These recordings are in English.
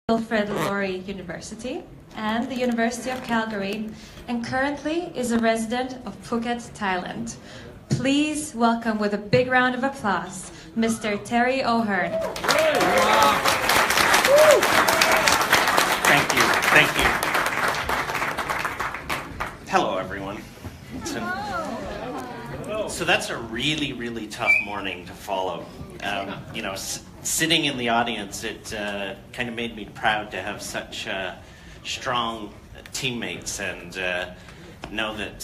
Wilfrid Laurier University and the University of Calgary, and currently is a resident of Phuket, Thailand. Please welcome with a big round of applause, Mr. Terry O'Hearn. Thank you. Hello, everyone. So that's a really, really tough morning to follow. Sitting in the audience, it kind of made me proud to have such strong teammates and know that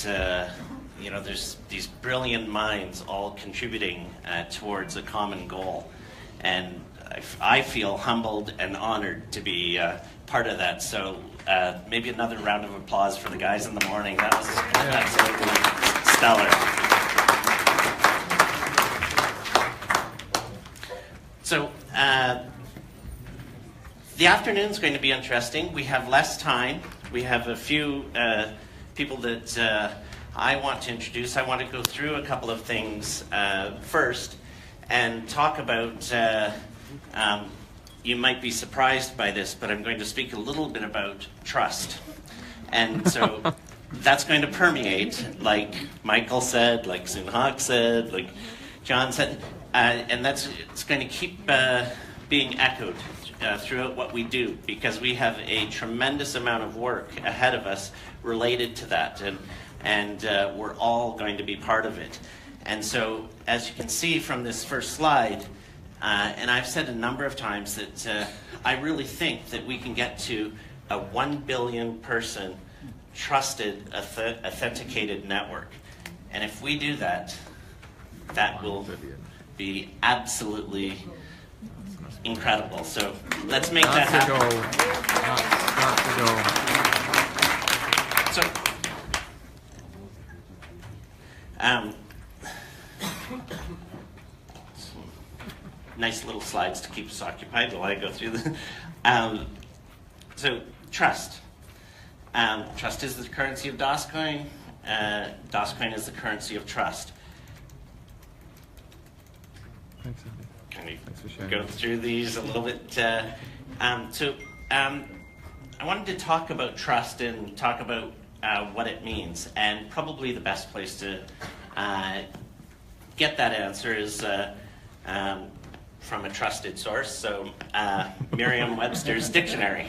there's these brilliant minds all contributing towards a common goal. And I feel humbled and honored to be part of that. So maybe another round of applause for the guys in the morning. That was absolutely stellar. So the afternoon's going to be interesting. We have less time. We have a few people that I want to introduce. I want to go through a couple of things first and talk about, you might be surprised by this, but I'm going to speak a little bit about trust. And so that's going to permeate, like Michael said, like Sunhak said, like John said, and it's going to keep being echoed throughout what we do, because we have a tremendous amount of work ahead of us related to that, and we're all going to be part of it. And so, as you can see from this first slide, and I've said a number of times that I really think that we can get to a 1 billion person trusted, authenticated network. And if we do that, that will be absolutely incredible. So let's make that happen. Nice little slides to keep us occupied while I go through them. So trust. Trust is the currency of DOSCoin. DOSCoin is the currency of trust. Thanks, Andy. Thanks for sharing. Go through these a little bit. I wanted to talk about trust and talk about what it means. And probably the best place to get that answer is from a trusted source. So Merriam-Webster's dictionary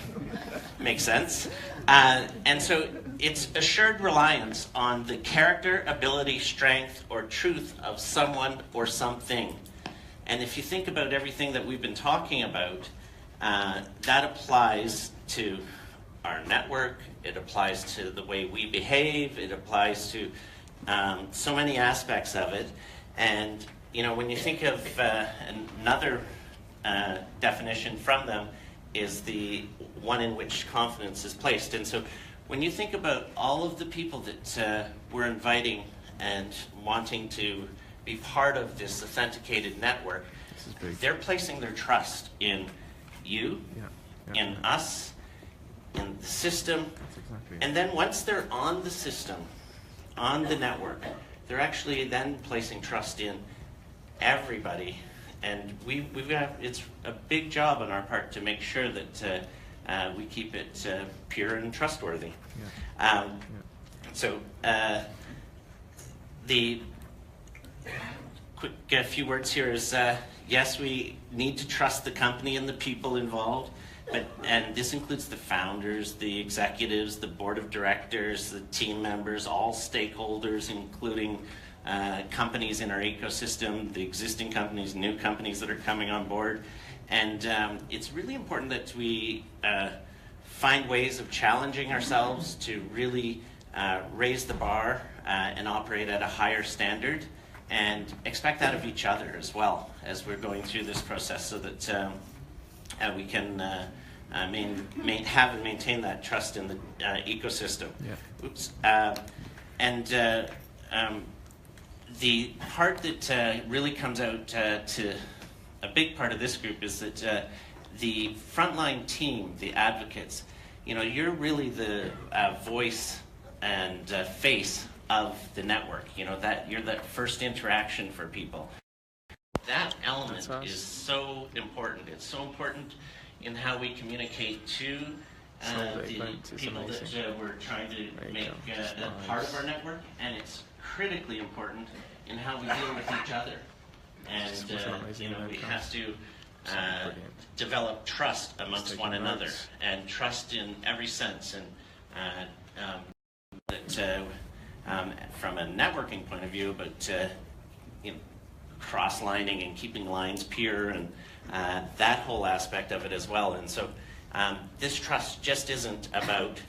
makes sense. And so it's assured reliance on the character, ability, strength, or truth of someone or something. And if you think about everything that we've been talking about, that applies to our network, it applies to the way we behave, it applies to so many aspects of it. And when you think of another definition from them is the one in which confidence is placed. And so when you think about all of the people that we're inviting and wanting to be part of this authenticated network, they're placing their trust in you, in us, in the system. And then once they're on the system, on the network, they're actually then placing trust in everybody. And we've got, it's a big job on our part to make sure that we keep it pure and trustworthy. So the quick few words here is, yes, we need to trust the company and the people involved, and this includes the founders, the executives, the board of directors, the team members, all stakeholders, including companies in our ecosystem, the existing companies, new companies that are coming on board. And it's really important that we find ways of challenging ourselves to really raise the bar and operate at a higher standard, and expect that of each other as well as we're going through this process, so that we can have and maintain that trust in the ecosystem. The part that really comes out to a big part of this group is that the frontline team, the advocates, you're really the voice and face of the network. That you're that first interaction for people. That element is so important. It's so important in how we communicate to the people that we're trying to make a part of our network, and it's critically important in how we deal with each other. And we have to develop trust amongst one another, and trust in every sense. And from a networking point of view, but cross-lining and keeping lines pure, and that whole aspect of it as well. And so this trust just isn't about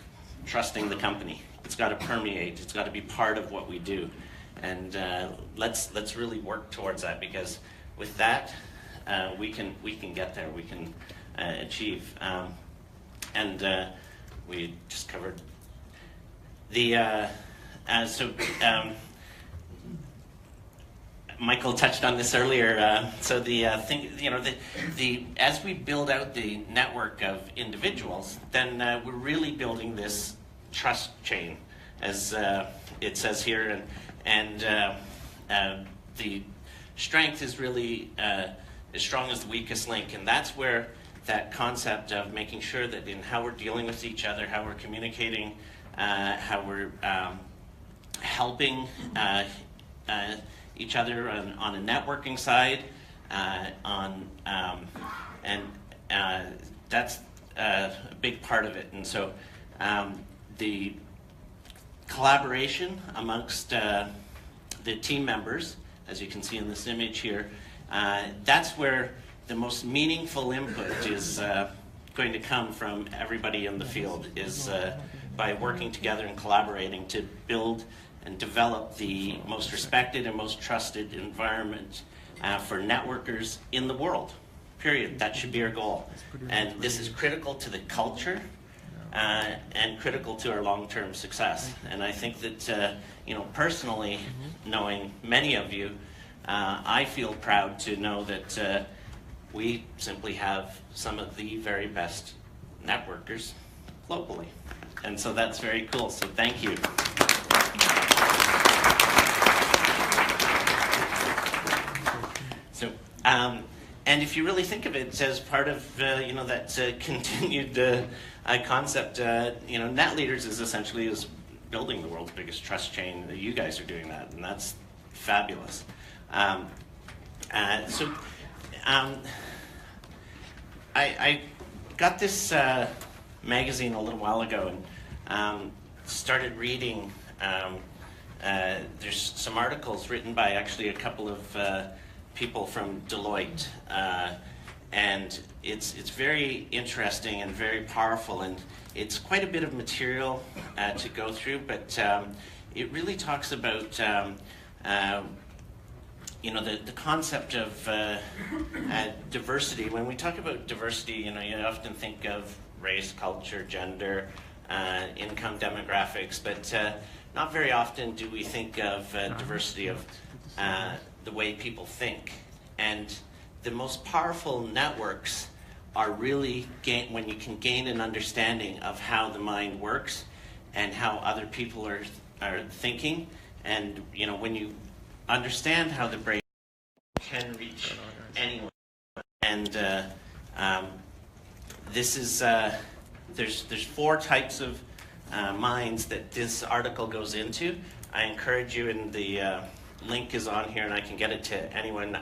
trusting the company. It's got to permeate. It's got to be part of what we do. And let's really work towards that, because with that we can get there. We can achieve. We just covered the Michael touched on this earlier. As we build out the network of individuals, then we're really building this trust chain, as it says here, and the strength is really as strong as the weakest link, and that's where that concept of making sure that in how we're dealing with each other, how we're communicating, how we're helping each other on a networking side, that's a big part of it. And so the collaboration amongst the team members, as you can see in this image here, that's where the most meaningful input is going to come from everybody in the field, is by working together and collaborating to build and develop the most respected and most trusted environment for networkers in the world, period. That should be our goal. And this is critical to the culture and critical to our long-term success. And I think that, personally, knowing many of you, I feel proud to know that we simply have some of the very best networkers globally. And so that's very cool. So thank you. So, and if you really think of it as part of, that continued concept, Net Leaders is essentially building the world's biggest trust chain. You guys are doing that, and that's fabulous. I got this magazine a little while ago and started reading. There's some articles written by actually a couple of people from Deloitte, and it's very interesting and very powerful, and it's quite a bit of material to go through, but it really talks about the concept of diversity. When we talk about diversity, you often think of race, culture, gender, income, demographics, but not very often do we think of diversity of the way people think. And the most powerful networks are really when you can gain an understanding of how the mind works and how other people are thinking. And when you understand how the brain can reach anyone. And this is there's 4 types of minds that this article goes into. I encourage you, and the link is on here, and I can get it to anyone.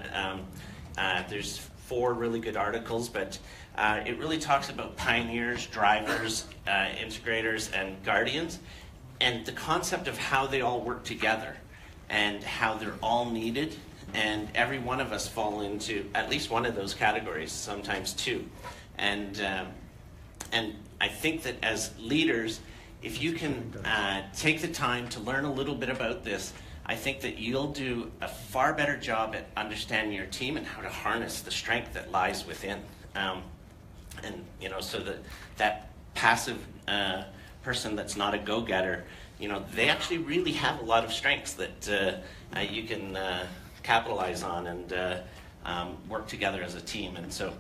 There's 4 really good articles, but it really talks about pioneers, drivers, integrators, and guardians, and the concept of how they all work together and how they're all needed, and every one of us fall into at least one of those categories, sometimes 2. And I think that as leaders, if you can take the time to learn a little bit about this, I think that you'll do a far better job at understanding your team and how to harness the strength that lies within. So that passive person that's not a go-getter, they actually really have a lot of strengths that you can capitalize on and work together as a team. And so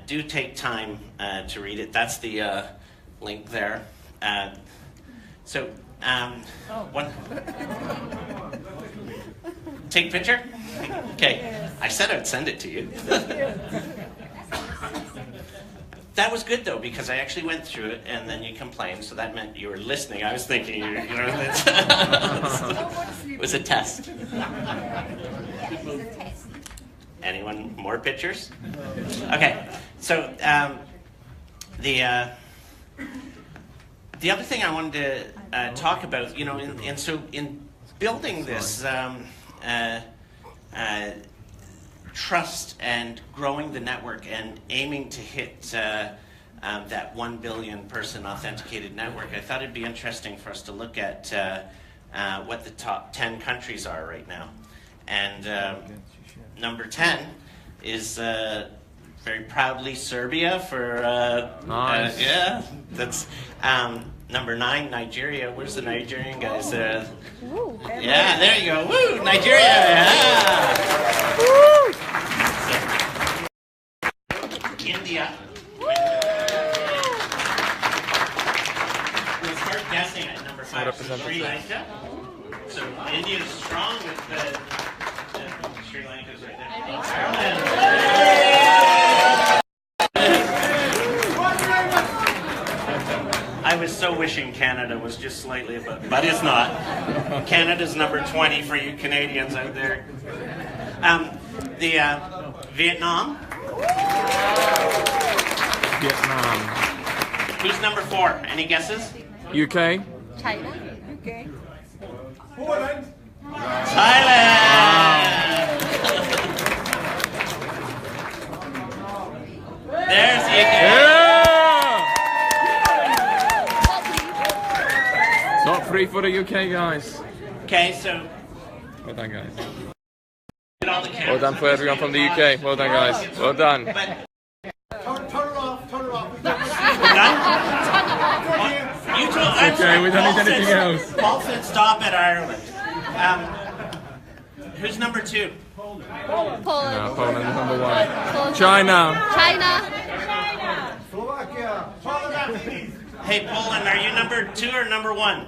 do take time to read it. That's the link there. Take a picture? Okay. I said I'd send it to you. That was good though, because I actually went through it and then you complained, so that meant you were listening. I was thinking, it was a test. Anyone more pictures? Okay, so the other thing I wanted to talk about, so in building this trust and growing the network and aiming to hit that 1 billion person authenticated network, I thought it'd be interesting for us to look at what the top 10 countries are right now. And number 10 is very proudly Serbia for nice. yeah, that's number 9, Nigeria. Where's the Nigerian guys? Yeah, there you go. Woo, Nigeria. Yeah. Woo. So, India. We'll start guessing at number 5. So Sri Lanka. So India's strong with the Sri Lanka's right there. I was so wishing Canada was just slightly above, but it's not. Canada's number 20 for you Canadians out there. Vietnam. Vietnam. Who's number 4? Any guesses? UK. China. UK. Thailand. There's the UK. Yeah! Top 3 for the UK, guys. Okay, so Well done, guys. get all the Well cameras. done for everyone from the UK. Well done, guys. Well done. But Turn it off, turn it off. we're done. You told. I'm Okay, sorry, we don't Paul need anything said- else. Paul said stop at Ireland. Who's number 2? Poland. No, Poland is number 1. Poland. China. China. Slovakia. Hey, Poland, are you number 2 or number 1?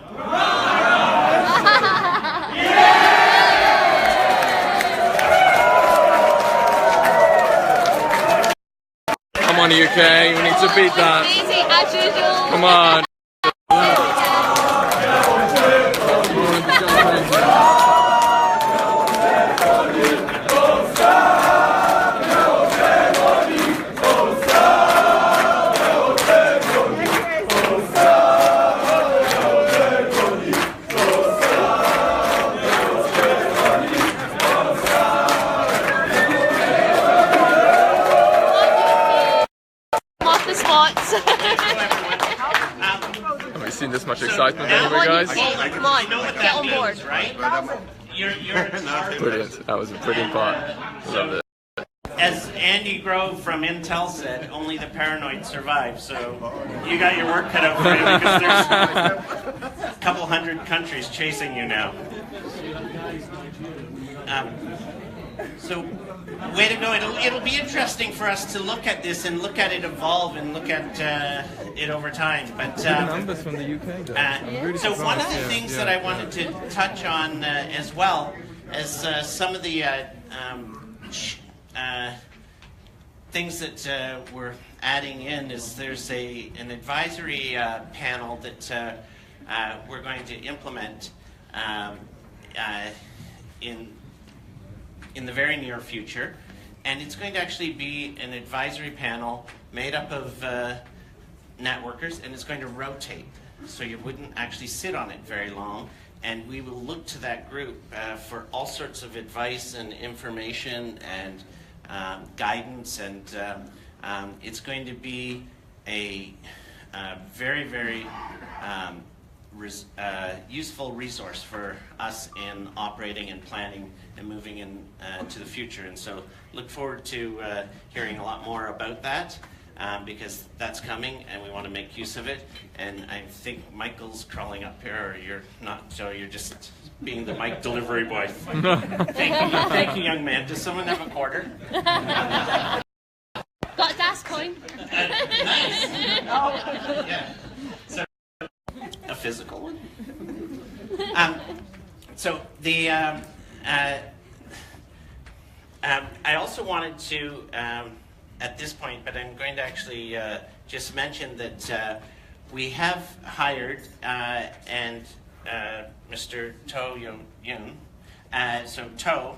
Come on, UK. We need to beat that. Easy as usual. Come on. I'm off the spots. Have we seen this much excitement Now- anyway, guys? Come on, You know what get that on board. means, right? You're in charge. Brilliant. That was a brilliant part. Loved it. As Andy Grove from Intel said, only the paranoid survive. So you got your work cut out for you because there's a couple hundred countries chasing you now. So way to go. It'll be interesting for us to look at this and look at it evolve and look at it over time. But The numbers from the UK, though. I'm really so one of surprised. the Yeah, things yeah. that I wanted to touch on as well as some of the things that we're adding in is there's an advisory panel that we're going to implement in the very near future, and it's going to actually be an advisory panel made up of networkers, and it's going to rotate, so you wouldn't actually sit on it very long, and we will look to that group for all sorts of advice and information and guidance, and it's going to be a very, very useful resource for us in operating and planning and moving in to the future. And so look forward to hearing a lot more about that because that's coming and we want to make use of it. And I think Michael's crawling up here, or you're not, so you're just being the mic delivery boy. Thank you, young man. Does someone have a quarter? Got a dash coin. Nice. Yeah. So, a physical one. So the I also wanted to at this point, but I'm going to actually just mention that we have hired and Mr. To Yun. So To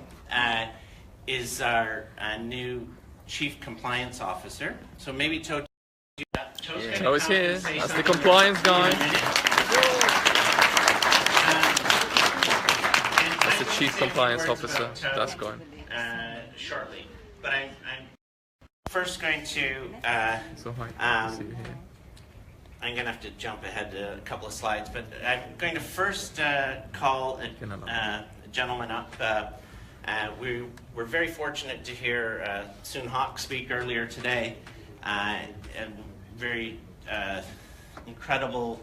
is our new Chief Compliance Officer. So maybe To. To is here. That's the compliance guy. That's the Chief Compliance Officer. That's going. Shortly, but I'm first going to. So hi. See you here. I'm going to have to jump ahead a couple of slides, but I'm going to first call a gentleman up. We were very fortunate to hear Soon Hock speak earlier today. A very incredible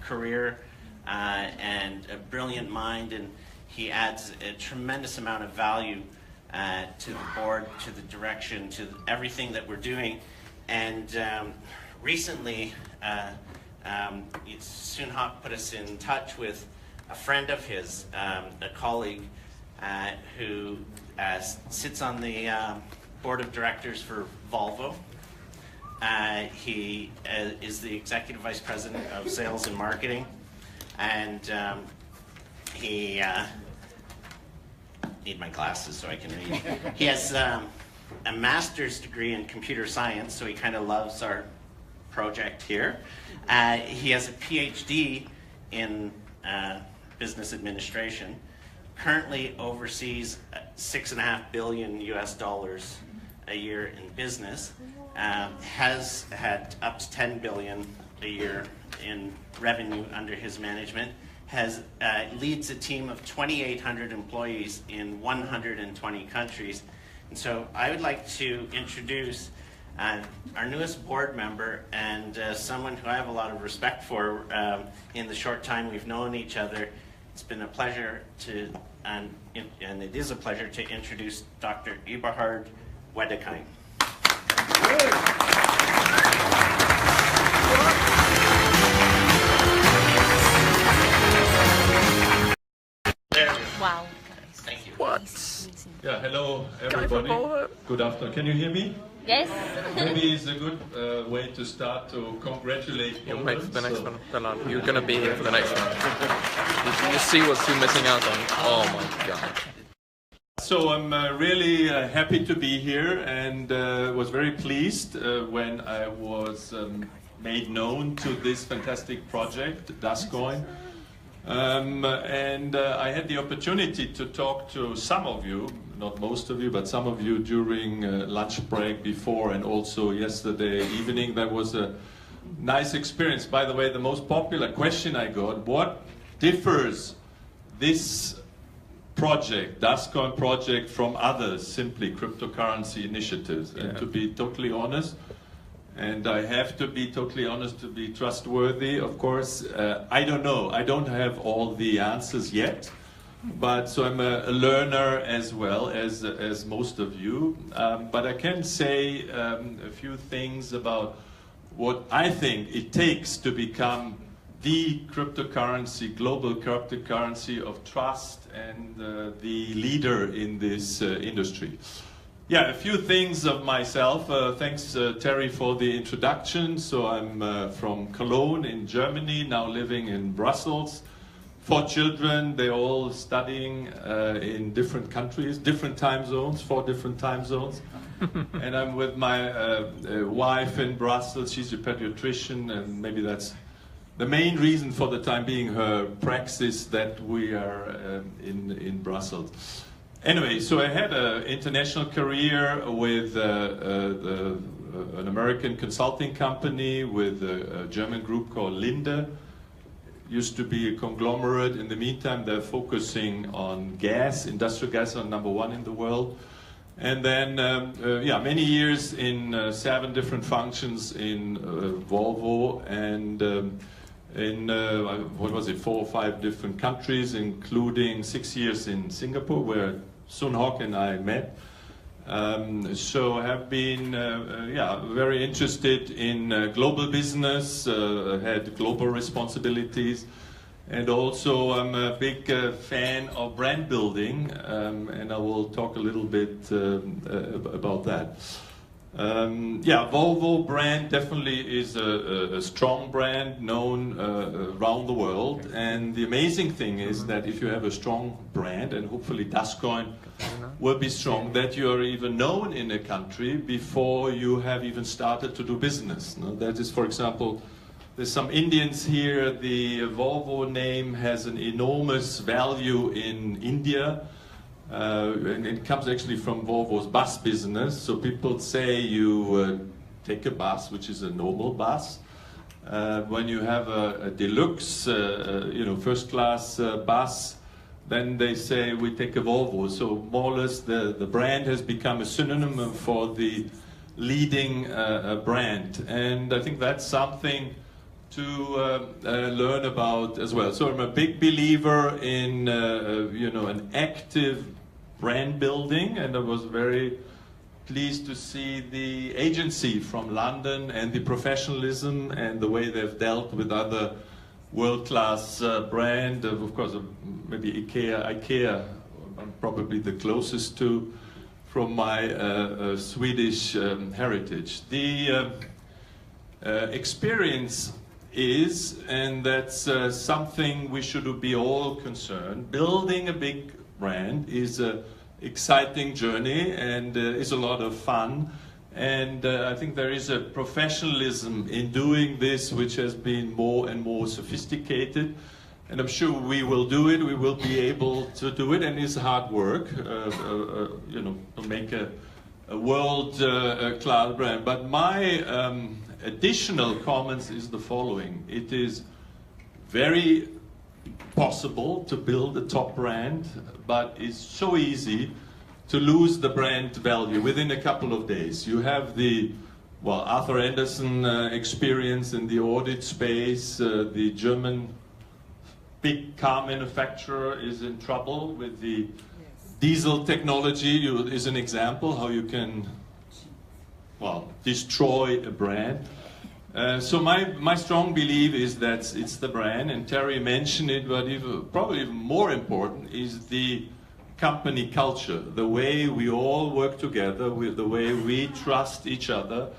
career and a brilliant mind, and he adds a tremendous amount of value to the board, to the direction, to everything that we're doing. And recently, Soon Hock put us in touch with a friend of his, a colleague who sits on the board of directors for Volvo. He is the executive vice president of sales and marketing, and he need my glasses so I can read. He has a master's degree in computer science, so he kind of loves our project here. He has a PhD in business administration. Currently oversees $6.5 billion a year in business. Has had up to $10 billion a year in revenue under his management. Leads a team of 2,800 employees in 120 countries. And so I would like to introduce our newest board member and someone who I have a lot of respect for in the short time we've known each other. It's been a pleasure to, and it is a pleasure to introduce Dr. Eberhard Wedekind. Wow. Thank you. What? Yeah, hello everybody. Good afternoon. Can you hear me? Yes. Maybe it's a good way to start to congratulate You'll make for the next Poland. one, Bernard. You're gonna be here for the next one. You see what you're missing out on. Oh my god. So I'm really happy to be here, and was very pleased when I was made known to this fantastic project, Dascoin. And I had the opportunity to talk to some of you, not most of you, but some of you during lunch break before, and also yesterday evening. That was a nice experience. By the way, the most popular question I got: what differs this project, Dascoin project, from others, simply cryptocurrency initiatives? And to be totally honest, and I have to be totally honest to be trustworthy, of course, I don't know. I don't have all the answers yet, but so I'm a learner as well as most of you. But I can say a few things about what I think it takes to become the cryptocurrency, global cryptocurrency of trust, and the leader in this industry. Yeah, a few things of myself. Thanks, Terry, for the introduction. So I'm from Cologne in Germany, now living in Brussels. 4 children, they're all studying in different countries, different time zones, 4 different time zones. And I'm with my wife in Brussels. She's a pediatrician, and maybe that's the main reason for the time being, her praxis, that we are in Brussels. Anyway, so I had an international career with an American consulting company, with a German group called Linde. Used to be a conglomerate. In the meantime, they're focusing on gas, industrial gas, are #1 in the world. And then, many years in 7 different functions in Volvo, and in 4 or 5 different countries, including 6 years in Singapore, where Soon Hock and I met. So I have been very interested in global business, had global responsibilities, and also I'm a big fan of brand building, and I will talk a little bit about that. Yeah, Volvo brand definitely is a strong brand known around the world. And the amazing thing is that if you have a strong brand, and hopefully Dascoin will be strong, that you are even known in a country before you have even started to do business. No? That is, for example, there's some Indians here. The Volvo name has an enormous value in India. And it comes actually from Volvo's bus business. So people say you take a bus, which is a normal bus. When you have a deluxe, first class bus, then they say we take a Volvo. So more or less the brand has become a synonym for the leading brand. And I think that's something to learn about as well. So I'm a big believer in an active brand building, and I was very pleased to see the agency from London and the professionalism and the way they've dealt with other world-class brand. Of course, maybe IKEA I'm probably the closest to from my Swedish heritage. The experience is, and that's something we should be all concerned, building a big brand is an exciting journey and is a lot of fun. And I think there is a professionalism in doing this which has been more and more sophisticated. And I'm sure we will do it, we will be able to do it, and it's hard work, to make a world-class brand. But my additional comments is the following. It is very possible to build a top brand, but it's so easy to lose the brand value within a couple of days. You have the Arthur Andersen experience in the audit space. The German big car manufacturer is in trouble with the diesel technology. Is an example how you can destroy a brand. So my strong belief is that it's the brand, and Terry mentioned it, but probably even more important is the company culture, the way we all work together, the way we trust each other,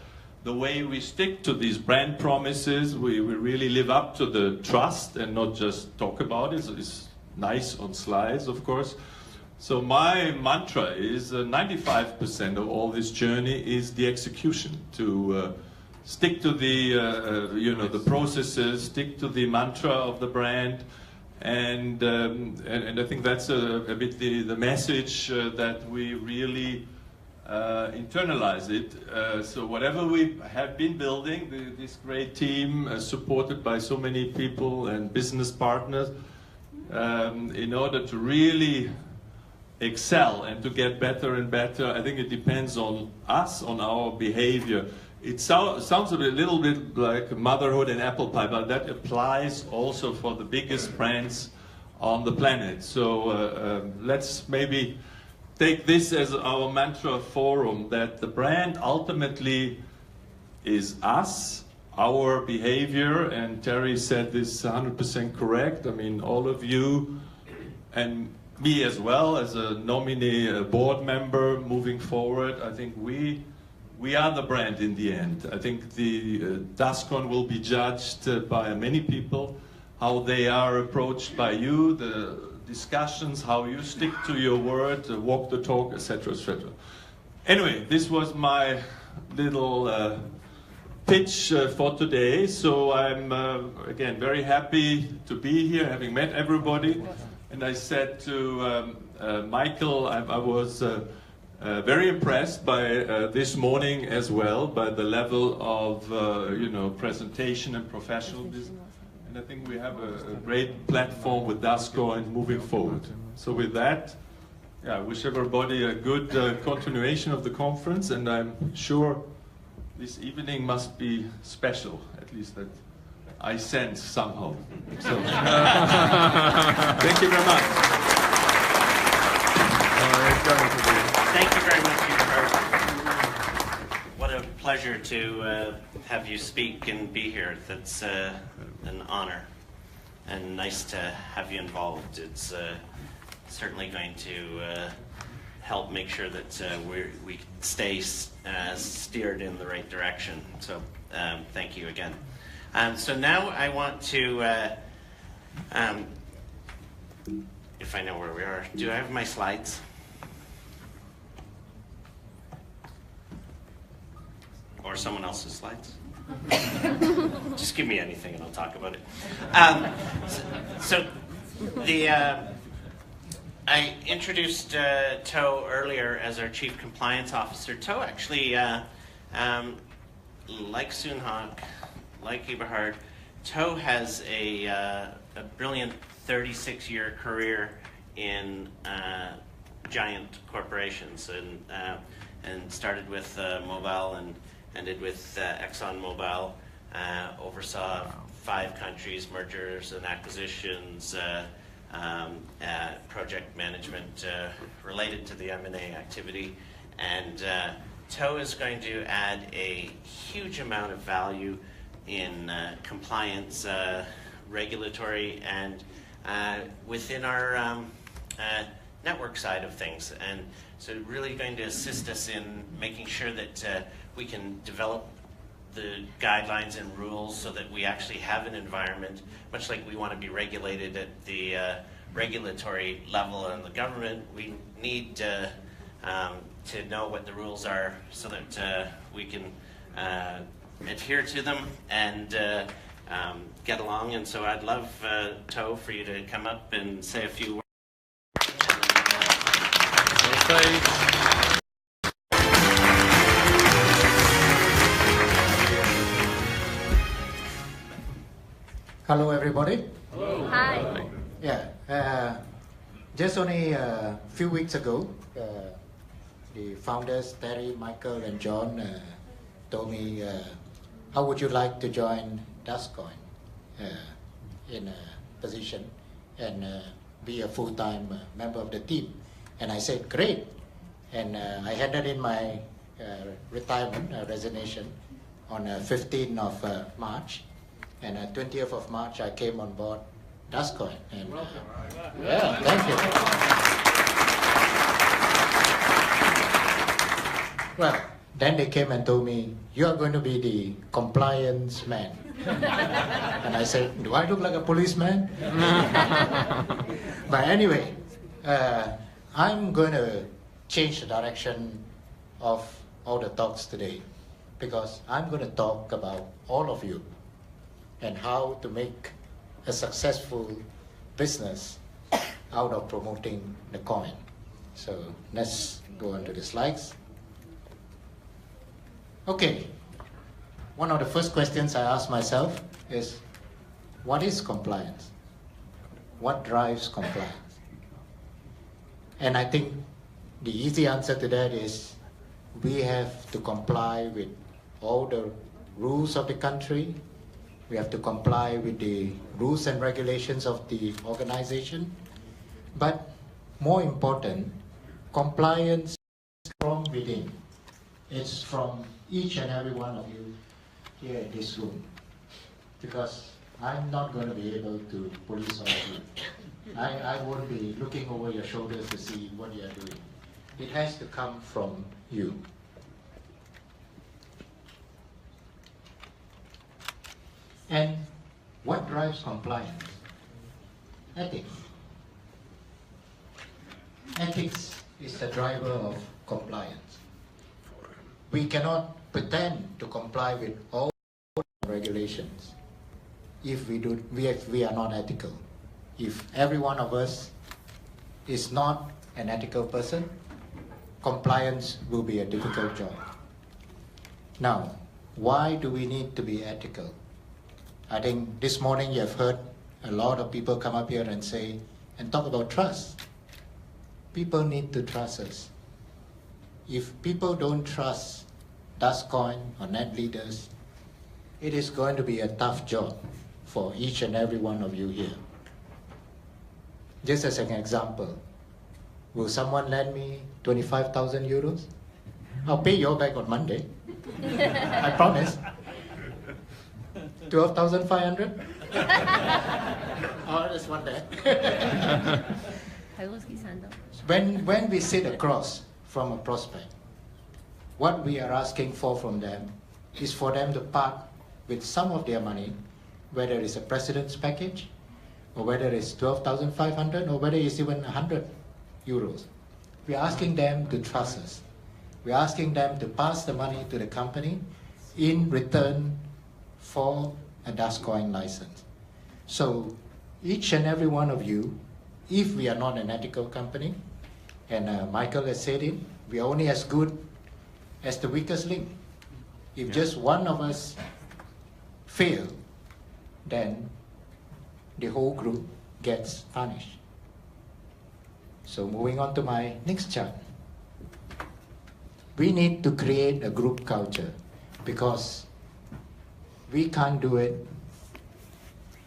the way we stick to these brand promises. We really live up to the trust and not just talk about it. It's nice on slides, of course. So my mantra is 95% of all this journey is the execution, to stick to the processes, stick to the mantra of the brand, and I think that's a bit the message that we really internalize it. So whatever we have been building, this great team supported by so many people and business partners, in order to really excel and to get better and better, I think it depends on us, on our behavior. It sounds a little bit like motherhood and apple pie, but that applies also for the biggest brands on the planet. So let's maybe take this as our mantra forum, that the brand ultimately is us, our behavior, and Terry said this 100% correct. I mean, all of you and me as well as a nominee board member moving forward, I think we are the brand in the end. I think the Dascoin will be judged by many people, how they are approached by you, the discussions, how you stick to your word, walk the talk, etc., etc. Anyway, this was my little pitch for today. So I'm, again, very happy to be here, having met everybody. And I said to Michael, I was very impressed by this morning as well, by the level of presentation and professionalism. And I think we have a great platform with Dascoin moving forward. So with that, I wish everybody a good continuation of the conference, and I'm sure this evening must be special, at least that I sense somehow. So, thank you very much. Thank you very much, Hubert. What a pleasure to have you speak and be here. That's an honor, and nice to have you involved. It's certainly going to help make sure that we stay steered in the right direction. So thank you again. So now I want to, if I know where we are, do I have my slides? Or someone else's slides? Just give me anything and I'll talk about it. I introduced To earlier as our Chief Compliance Officer. To actually, like Soon Hock, like Eberhard, To has a brilliant 36-year career in giant corporations, and started with Mobil and ended with ExxonMobil. Oversaw 5 countries, mergers and acquisitions, project management related to the M&A activity. And To is going to add a huge amount of value in compliance, regulatory, and within our network side of things. And so really going to assist us in making sure that we can develop the guidelines and rules so that we actually have an environment, much like we want to be regulated at the regulatory level in the government. We need to know what the rules are so that we can adhere to them and get along. And so I'd love, To, for you to come up and say a few words. Hello, everybody. Hello. Hi. Yeah, just only a few weeks ago, the founders, Terry, Michael, and John, told me, how would you like to join Dustcoin in a position and be a full-time member of the team? And I said, great. And I handed in my retirement resignation on 15th of March. And 20th of March, I came on board Dustcoin. And yeah, thank you. Well, then they came and told me, you are going to be the compliance man. And I said, do I look like a policeman? But anyway, I'm going to change the direction of all the talks today, because I'm going to talk about all of you and how to make a successful business out of promoting the coin. So let's go on to the slides. Okay, one of the first questions I ask myself is, what is compliance? What drives compliance? And I think the easy answer to that is, we have to comply with all the rules of the country. We have to comply with the rules and regulations of the organization. But more important, compliance from within. It's from each and every one of you here in this room. Because I'm not going to be able to police all of you. I won't be looking over your shoulders to see what you are doing. It has to come from you. And what drives compliance? Ethics. Ethics is the driver of compliance. We cannot pretend to comply with all regulations if we are not ethical. If every one of us is not an ethical person, compliance will be a difficult job. Now, why do we need to be ethical? I think this morning you have heard a lot of people come up here and say, and talk about trust. People need to trust us. If people don't trust Dustcoin or NetLeaders, it is going to be a tough job for each and every one of you here. Just as an example, will someone lend me 25,000 euros? I'll pay you all back on Monday. I promise. 12,500? Oh, just one that. When we sit across from a prospect, what we are asking from them is for them to part with some of their money, whether it's a president's package, or whether it's 12,500, or whether it's even 100 euros. We're asking them to trust us. We're asking them to pass the money to the company in return for a Dascoin license. So each and every one of you, if we are not an ethical company, and Michael has said it, we are only as good as the weakest link. If just one of us fail, then the whole group gets punished. So moving on to my next chart. We need to create a group culture because we can't do it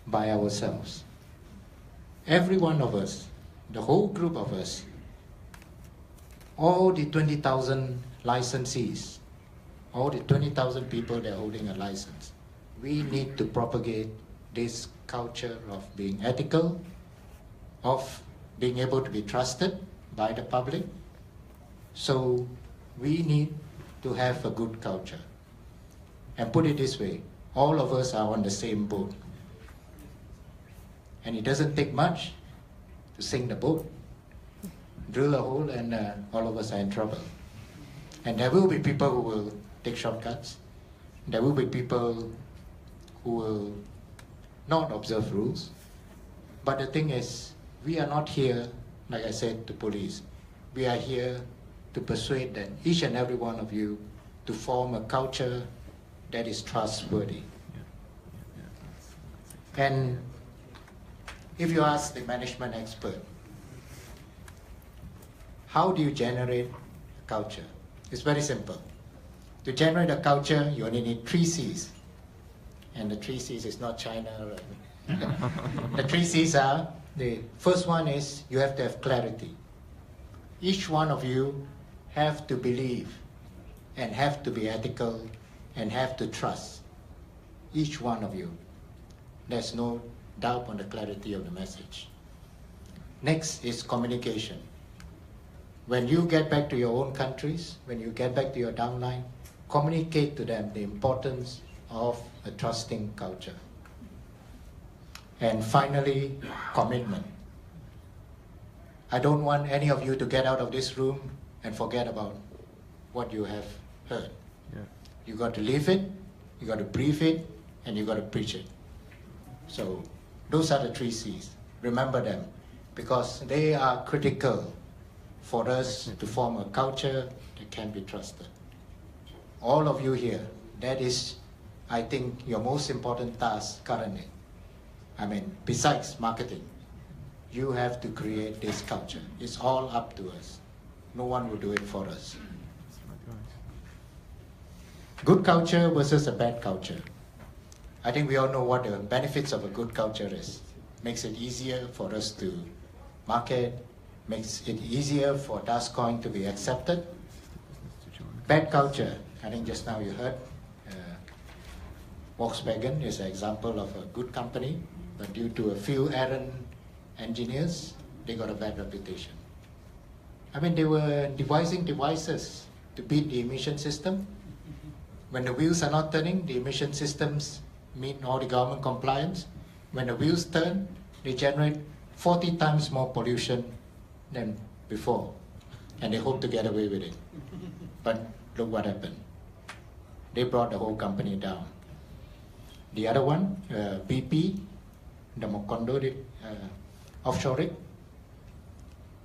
by ourselves. Every one of us, the whole group of us, all the 20,000 licensees, all the 20,000 people that are holding a license, we need to propagate this culture of being ethical, of being able to be trusted by the public. So we need to have a good culture. And put it this way, all of us are on the same boat. And it doesn't take much to sink the boat. Drill a hole and all of us are in trouble. And there will be people who will take shortcuts. There will be people who will not observe rules. But the thing is, we are not here, like I said, to police. We are here to persuade that each and every one of you to form a culture that is trustworthy. And if you ask the management expert, how do you generate a culture? It's very simple. To generate a culture, you only need 3 C's. And the 3 C's is not China. Right? The 3 C's are, the first one is you have to have clarity. Each one of you have to believe and have to be ethical and have to trust. Each one of you. There's no doubt on the clarity of the message. Next is communication. When you get back to your own countries, when you get back to your downline, communicate to them the importance of a trusting culture. And finally, commitment. I don't want any of you to get out of this room and forget about what you have heard. Yeah. You got to live it, you got to breathe it, and you got to preach it. So those are the 3 C's. Remember them, because they are critical for us to form a culture that can be trusted. All of you here, that is, I think, your most important task currently. I mean, besides marketing, you have to create this culture. It's all up to us. No one will do it for us. Good culture versus a bad culture. I think we all know what the benefits of a good culture is. Makes it easier for us to market, makes it easier for Dascoin to be accepted. Bad culture, I think just now you heard, Volkswagen is an example of a good company, but due to a few errant engineers, they got a bad reputation. I mean, they were devising devices to beat the emission system. When the wheels are not turning, the emission systems meet all the government compliance. When the wheels turn, they generate 40 times more pollution than before, and they hope to get away with it. But look what happened. They brought the whole company down. The other one, BP, the Macondo offshore rig,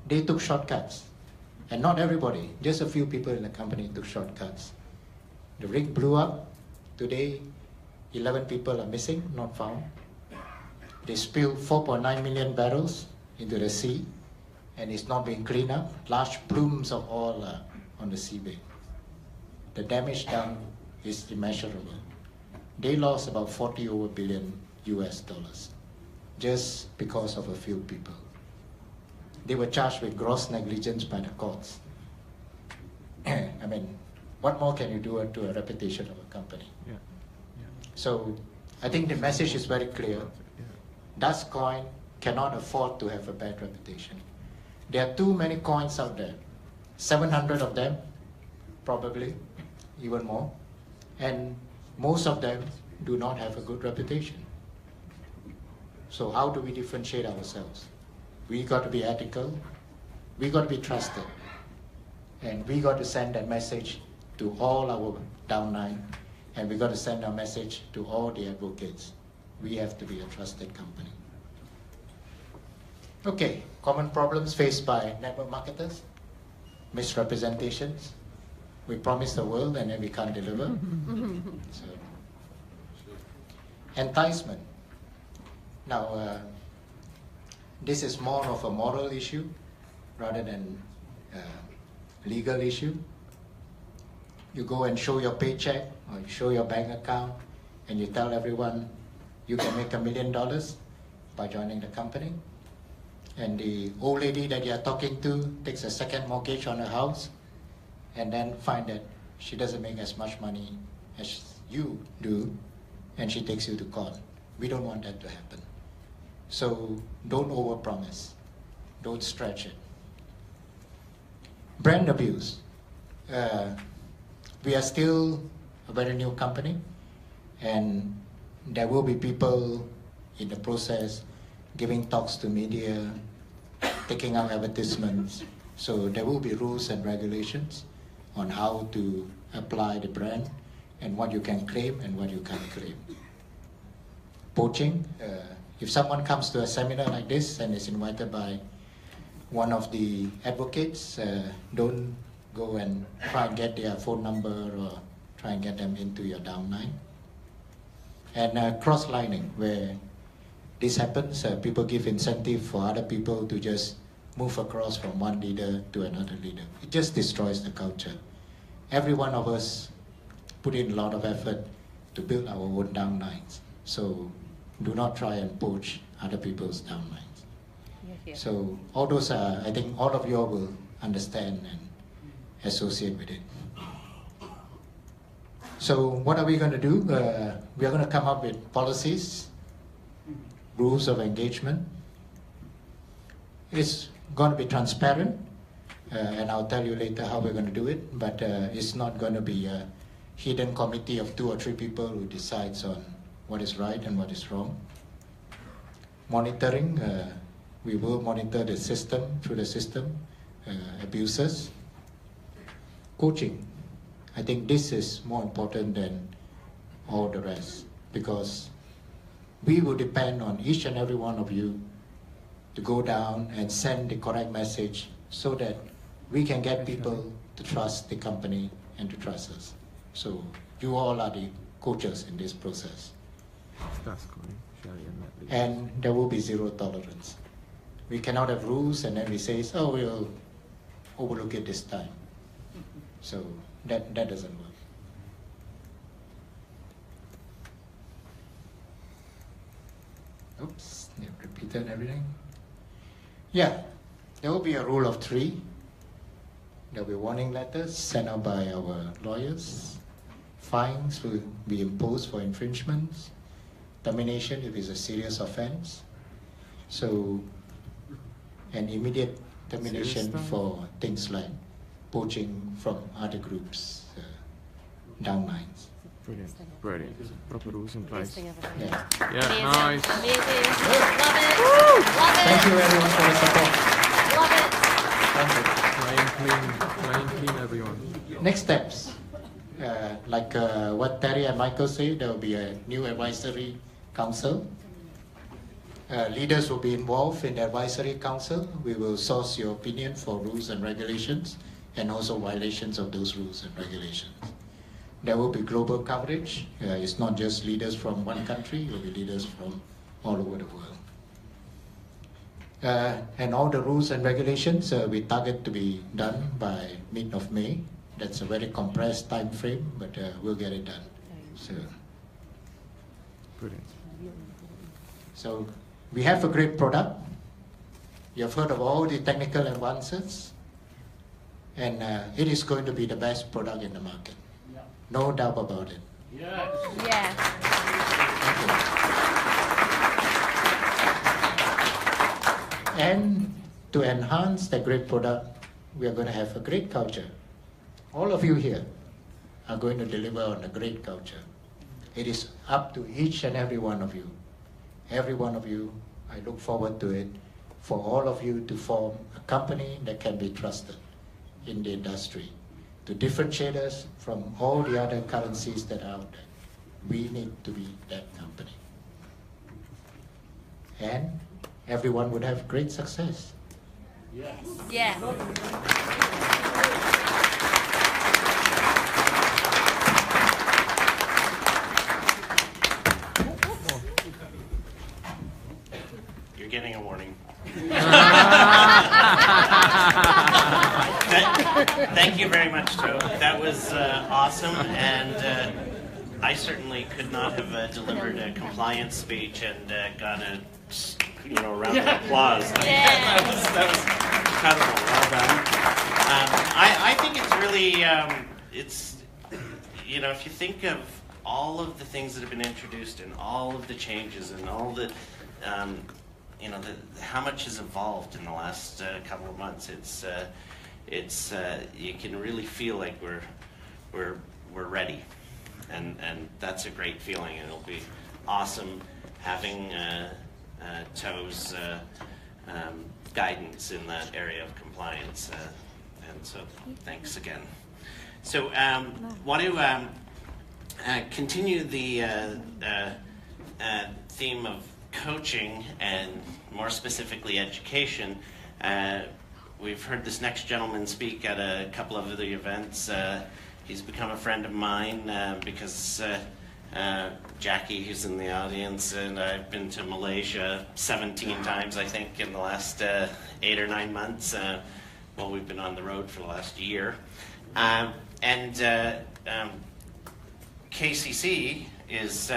they took shortcuts. And not everybody, just a few people in the company took shortcuts. The rig blew up. Today, 11 people are missing, not found. They spilled 4.9 million barrels into the sea, and it's not being cleaned up. Large plumes of oil on the seabed. The damage done is immeasurable. They lost about 40 over billion US dollars just because of a few people. They were charged with gross negligence by the courts. I mean, what more can you do to a reputation of a company? Yeah. So I think the message is very clear. Dascoin cannot afford to have a bad reputation. There are too many coins out there. 700 of them, probably, even more. And most of them do not have a good reputation. So how do we differentiate ourselves? We got to be ethical, we got to be trusted, and we got to send that message to all our downline, and we got to send our message to all the advocates. We have to be a trusted company. Okay, common problems faced by network marketers, misrepresentations. We promise the world and then we can't deliver. So, enticement. Now, this is more of a moral issue rather than legal issue. You go and show your paycheck or you show your bank account and you tell everyone you can make $1 million by joining the company. And the old lady that you're talking to takes a second mortgage on her house and then find that she doesn't make as much money as you do, and she takes you to court. We don't want that to happen. So don't overpromise. Don't stretch it. Brand abuse. We are still a very new company, and there will be people in the process giving talks to media, taking out advertisements. So there will be rules and regulations on how to apply the brand and what you can claim and what you can't claim. Poaching. If someone comes to a seminar like this and is invited by one of the advocates, don't go and try and get their phone number or try and get them into your downline. And cross-lining, where this happens, people give incentive for other people to just move across from one leader to another leader. It just destroys the culture. Every one of us put in a lot of effort to build our own downlines. So do not try and poach other people's downlines. So all those are, I think all of you all will understand and associate with it. So what are we going to do? We are going to come up with policies, rules of engagement. It's going to be transparent, and I'll tell you later how we're going to do it, but it's not going to be a hidden committee of 2 or 3 people who decides on what is right and what is wrong. Monitoring, we will monitor the system, through the system, abuses. Coaching, I think this is more important than all the rest, because we will depend on each and every one of you to go down and send the correct message so that we can get people to trust the company and to trust us. So you all are the coaches in this process. And there will be zero tolerance. We cannot have rules and then we say, oh, we'll overlook it this time. So that doesn't work. Oops, they've repeated everything. Yeah, there will be a rule of 3. There will be warning letters sent out by our lawyers. Fines will be imposed for infringements. Termination if it's a serious offense. So, an immediate termination for things like poaching from other groups, downlines. Brilliant, brilliant. Proper rules in place. Yeah. Yeah, nice. Amazing. Love it. Love it. Thank you everyone for the support. Love it. Playing clean, everyone. Next steps, like what Terry and Michael say, there will be a new advisory council. Leaders will be involved in the advisory council. We will source your opinion for rules and regulations and also violations of those rules and regulations. There will be global coverage. It's not just leaders from one country, it will be leaders from all over the world. And all the rules and regulations we target to be done by mid of May. That's a very compressed time frame, but we'll get it done. So, Brilliant. so we have a great product. You've heard of all the technical advances, and it is going to be the best product in the market. No doubt about it. Yeah. And to enhance the great product, we are going to have a great culture. All of you here are going to deliver on a great culture. It is up to each and every one of you. Every one of you, I look forward to it, for all of you to form a company that can be trusted in the industry, to differentiate us from all the other currencies that are out there. We need to be that company. And everyone would have great success. Yeah. You're getting a warning. Thank you very much, Joe. That was awesome, and I certainly could not have delivered a compliance speech and got a round of applause. Yeah. That was incredible. Well done. I think it's really it's if you think of all of the things that have been introduced and all of the changes and all the how much has evolved in the last couple of months. It's you can really feel like we're ready, and that's a great feeling, and it'll be awesome having Toe's guidance in that area of compliance, and so thanks again. So want to continue the theme of coaching and more specifically education. We've heard this next gentleman speak at a couple of the events. He's become a friend of mine because Jackie, who's in the audience, and I've been to Malaysia 17 times, I think, in the last 8 or 9 months. Well, we've been on the road for the last year. KCC is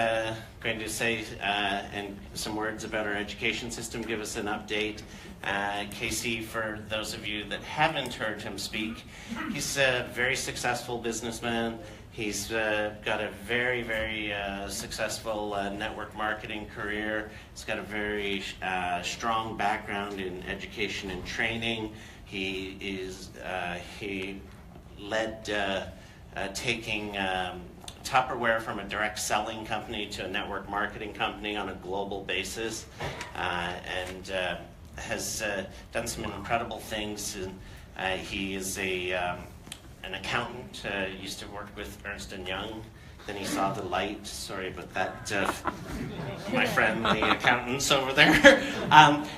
going to say and some words about our education system, give us an update. KC, for those of you that haven't heard him speak, he's a very successful businessman. He's got a very, very successful network marketing career. He's got a very strong background in education and training. He led taking Tupperware from a direct selling company to a network marketing company on a global basis, and has done some incredible things. He is an accountant, used to work with Ernst & Young. Then he saw the light. Sorry about that, my friend, the accountants over there.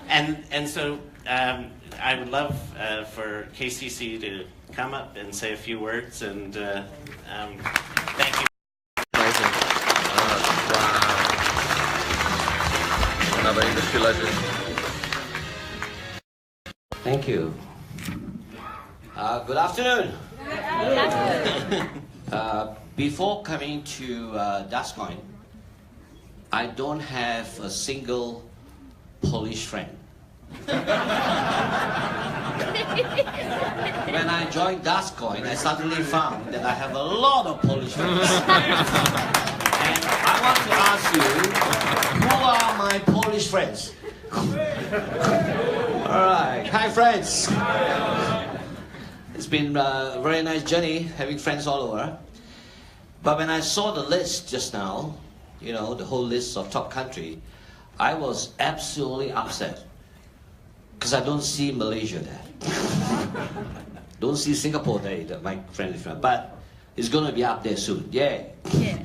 And so I would love for KCC to come up and say a few words, and thank you. Amazing. Wow. Another industry legend. Thank you. Good afternoon. Before coming to Dascoin, I don't have a single Polish friend. When I joined Dascoin, I suddenly found that I have a lot of Polish friends. And I want to ask you, who are my Polish friends? All right, hi friends. It's been a very nice journey having friends all over. But when I saw the list just now, the whole list of top country, I was absolutely upset. Because I don't see Malaysia there. Don't see Singapore there, my friendly friend. But it's going to be up there soon. Yay. Yeah.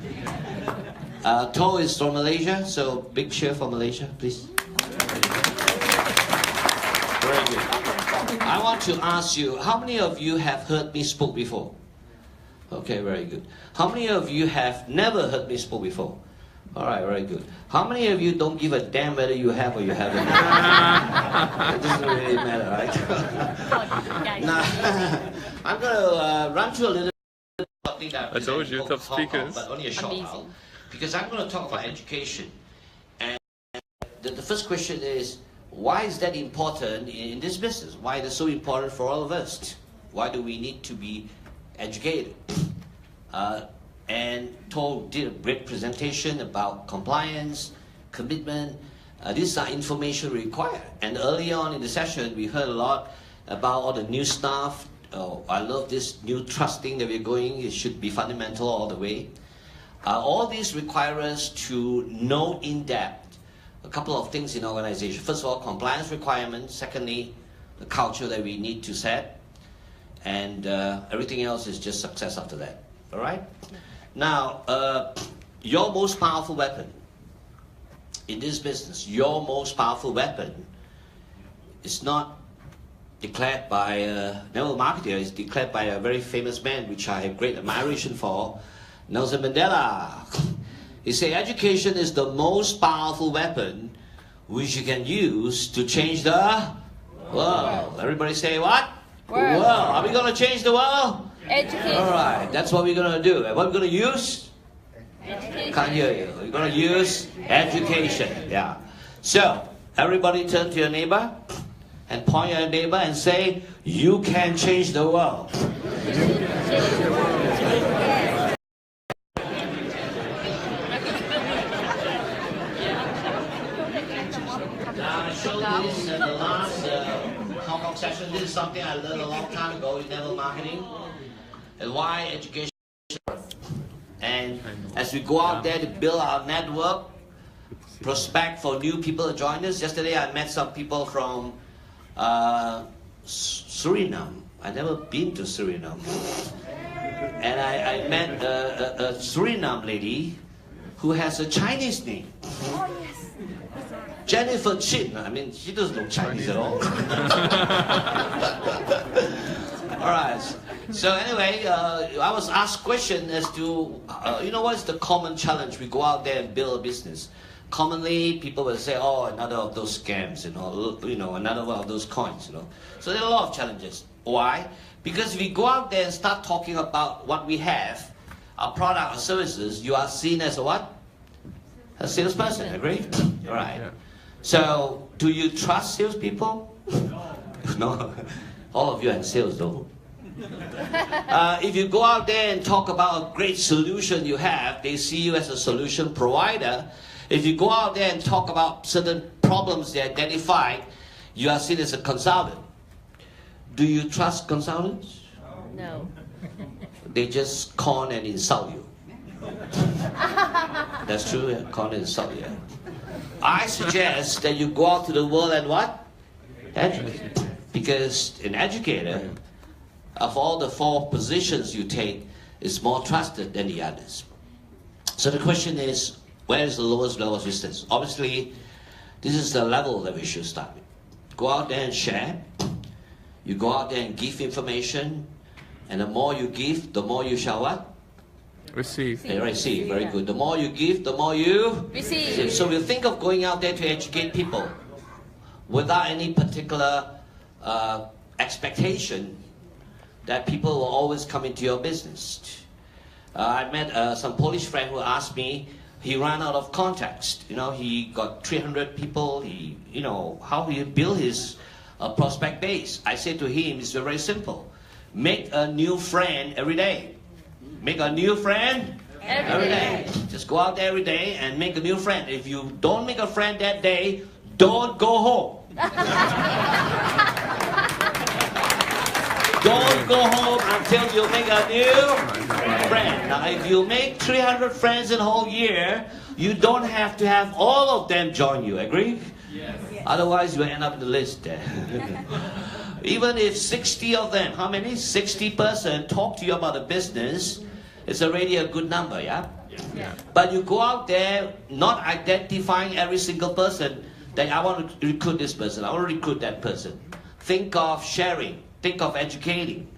Toe is from Malaysia, so big cheer for Malaysia, please. Very good. I want to ask you, how many of you have heard me speak before? Okay, very good. How many of you have never heard me speak before? All right, very good. How many of you don't give a damn whether you have or you haven't? It doesn't really matter, right? Now, I'm going to run through a little bit of something that I told you, top speakers. But only a short while, because I'm going to talk about education. And the first question is, why is that important in this business? Why is it so important for all of us? Why do we need to be educated? And Toe did a great presentation about compliance, commitment, These are information required. And early on in the session, we heard a lot about all the new stuff. Oh, I love this new trust thing that we're going. It should be fundamental all the way. All these require us to know in depth a couple of things in organization. First of all, compliance requirements. Secondly, the culture that we need to set. And everything else is just success after that. All right? Now, your most powerful weapon in this business, your most powerful weapon is not declared by Neville Marketer, is declared by a very famous man, which I have great admiration for, Nelson Mandela. He said, education is the most powerful weapon which you can use to change the world. Everybody say what? World. Are we going to change the world? Education. All right, that's what we're going to do. And what we're going to use? Education. Can't hear you. We're going to use education. Yeah. So, everybody turn to your neighbor and point at your neighbor and say, you can change the world. Now, I showed this in the last Hong Kong session. This is something I learned a long time ago in network marketing and why education. And as we go out there to build our network, prospect for new people to join us. Yesterday I met some people from Suriname. I've never been to Suriname. And I met a Suriname lady who has a Chinese name. Jennifer Chin. I mean, she doesn't know Chinese at all. All right. So anyway, I was asked question as to, what is the common challenge? We go out there and build a business. Commonly, people will say, oh, another of those scams, another one of those coins, So there are a lot of challenges. Why? Because if we go out there and start talking about what we have, our product or services, you are seen as a what? A salesperson, agree? All right. Yeah. So, do you trust salespeople? No. All of you are in sales, though. If you go out there and talk about a great solution you have, they see you as a solution provider. If you go out there and talk about certain problems they identified, you are seen as a consultant. Do you trust consultants? No. They just con and insult you. That's true, yeah? Con and insult you. I suggest that you go out to the world and what? Educate. Because an educator, of all the 4 positions you take, is more trusted than the others. So the question is, where is the lowest level of resistance? Obviously, this is the level that we should start with. Go out there and share. You go out there and give information. And the more you give, the more you shall what? Receive. Receive. Very good. The more you give, the more you Receive. So we'll think of going out there to educate people without any particular expectation that people will always come into your business. I met some Polish friend who asked me, he ran out of context. He got 300 people. How he built his prospect base. I said to him, it's very simple. Make a new friend every day. Make a new friend every day. Just go out there every day and make a new friend. If you don't make a friend that day, don't go home. Don't go home until you make a new friend. Now, if you make 300 friends in a whole year, you don't have to have all of them join you. Agree? Yes. Otherwise, you will end up in the list there. Even if 60 of them, how many? 60% talk to you about the business, it's already a good number, yeah? Yeah. But you go out there not identifying every single person that I want to recruit this person, I want to recruit that person. Think of sharing. Think of educating.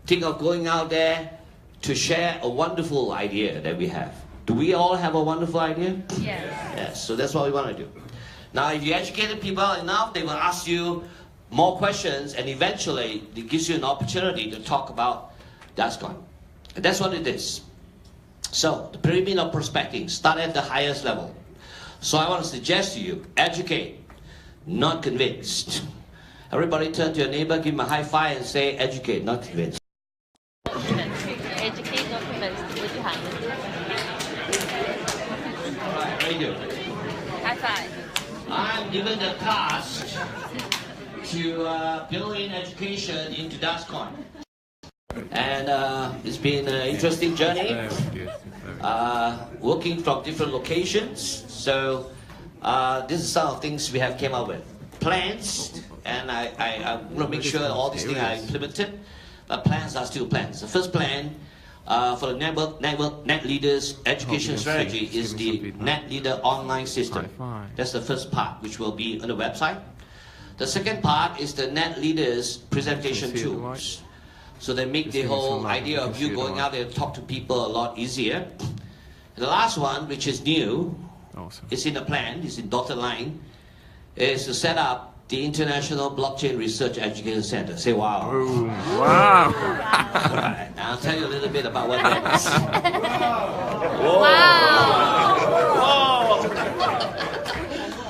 Think of going out there to share a wonderful idea that we have. Do we all have a wonderful idea? Yes. Yes, so that's what we want to do. Now, if you educate people enough, they will ask you more questions, and eventually it gives you an opportunity to talk about that's going. And that's what it is. So, the pyramid of prospecting, start at the highest level. So I want to suggest to you, educate, not convinced. Everybody turn to your neighbor, give him a high five and say, educate, not convinced. Educate, not convinced. With your hand. Alright, very good. High five. I'm given the task to build in education into DASCON. And it's been an interesting journey, working from different locations. So this is some of the things we have came up with. Plans, and I want to make sure all these things are implemented, but plans are still plans. The first plan for the Net Leaders education strategy is the Net Leader online system. That's the first part, which will be on the website. The second part is the Net Leaders presentation tools. So they make the whole idea of you going out there and talk to people a lot easier. And the last one, which is new, it's in the plan, it's in dotted line, is to set up the International Blockchain Research Education Center. Say wow. Ooh, wow. All right, I'll tell you a little bit about what that is. Whoa.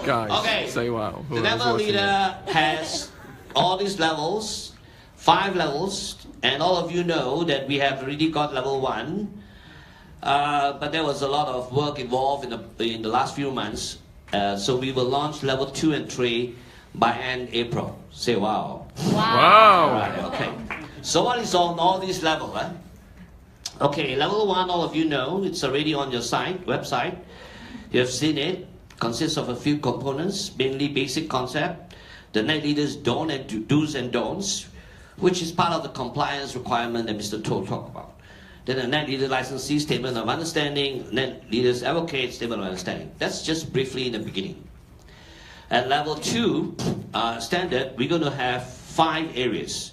Guys, Okay. say wow. The level leader has all these levels, 5 levels, and all of you know that we have already got level 1, but there was a lot of work involved in the last few months, so we will launch level 2 and 3 by end April. Say wow. Wow. Right, okay. So what is on all these levels? Okay, level 1, all of you know, it's already on your website. You have seen it. Consists of a few components, mainly basic concept, the Net Leaders do's and don'ts, which is part of the compliance requirement that Mr. To talked about. Then a Net Leader licensee statement of understanding, Net Leaders advocate statement of understanding. That's just briefly in the beginning. At level 2 standard, we're going to have 5 areas.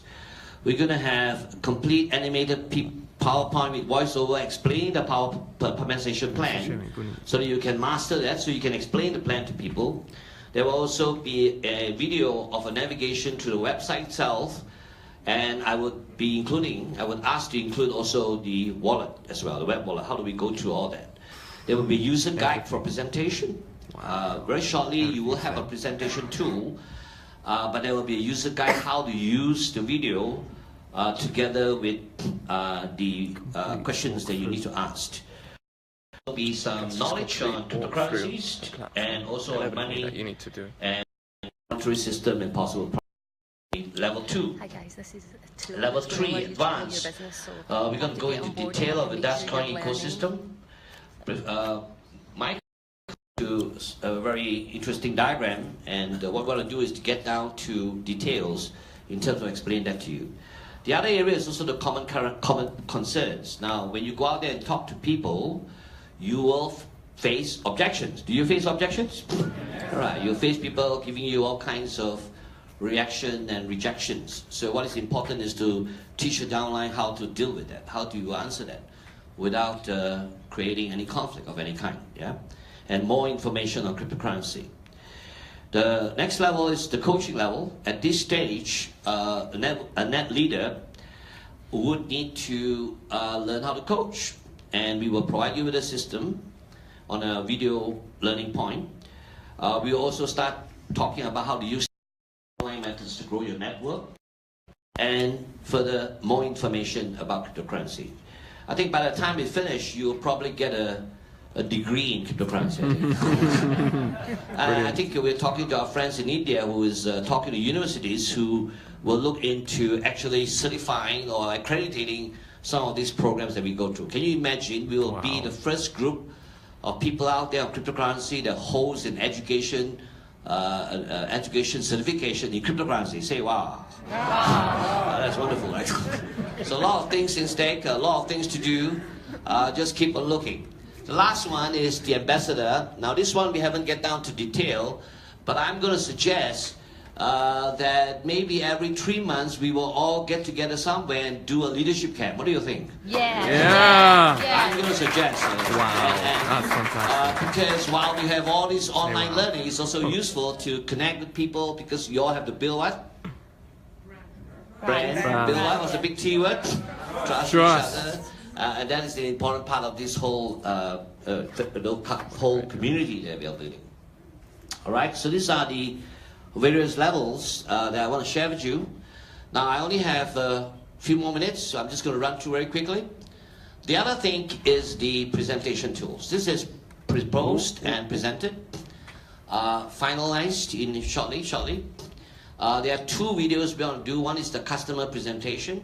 We're going to have complete animated PowerPoint with voiceover explaining the power implementation plan, so that you can master that, so you can explain the plan to people. There will also be a video of a navigation to the website itself, and I would ask to include also the wallet as well, the web wallet. How do we go through all that? There will be user guide for presentation. Very shortly, you will have a presentation tool, but there will be a user guide how to use the video together with the questions that you need to ask. There will be some knowledge on cryptocurrencies and also on money that you need to do. and monetary system and possible level 2. Hi guys, this is Level 3, advanced. We're going to go into detail of the DASCON ecosystem. Mike to a very interesting diagram, and what we're going to do is to get down to details in terms of explaining that to you. The other area is also the common concerns. Now, when you go out there and talk to people, you will face objections. Do you face objections? All right, you'll face people giving you all kinds of reaction and rejections. So what is important is to teach your downline how to deal with that. How do you answer that without creating any conflict of any kind? Yeah, and more information on cryptocurrency. The next level is the coaching level. At this stage, a net leader would need to learn how to coach, and we will provide you with a system on a video learning point. We will also start talking about how to use online methods to grow your network, and further more information about cryptocurrency. I think by the time we finish, you'll probably get a degree in cryptocurrency. I think we're talking to our friends in India who is talking to universities who will look into actually certifying or accrediting some of these programs that we go through. Can you imagine we will be the first group of people out there on cryptocurrency that holds an education certification in cryptocurrency? Say wow. That's wonderful, right? So a lot of things in stake, a lot of things to do. Just keep on looking. The last one is the ambassador. Now this one we haven't get down to detail, but I'm going to suggest that maybe every 3 months we will all get together somewhere and do a leadership camp. What do you think? Yeah. I'm going to suggest. Wow, that's fantastic. Because while we have all this online learning, it's also useful to connect with people, because you all have to build what? Brand. Build what was the big T word? Trust each other. And that is the important part of this whole whole community that we are building. All right, so these are the various levels that I want to share with you. Now I only have a few more minutes, so I'm just going to run through very quickly. The other thing is the presentation tools. This is proposed and presented. finalized in shortly. There are 2 videos we want to do. One is the customer presentation,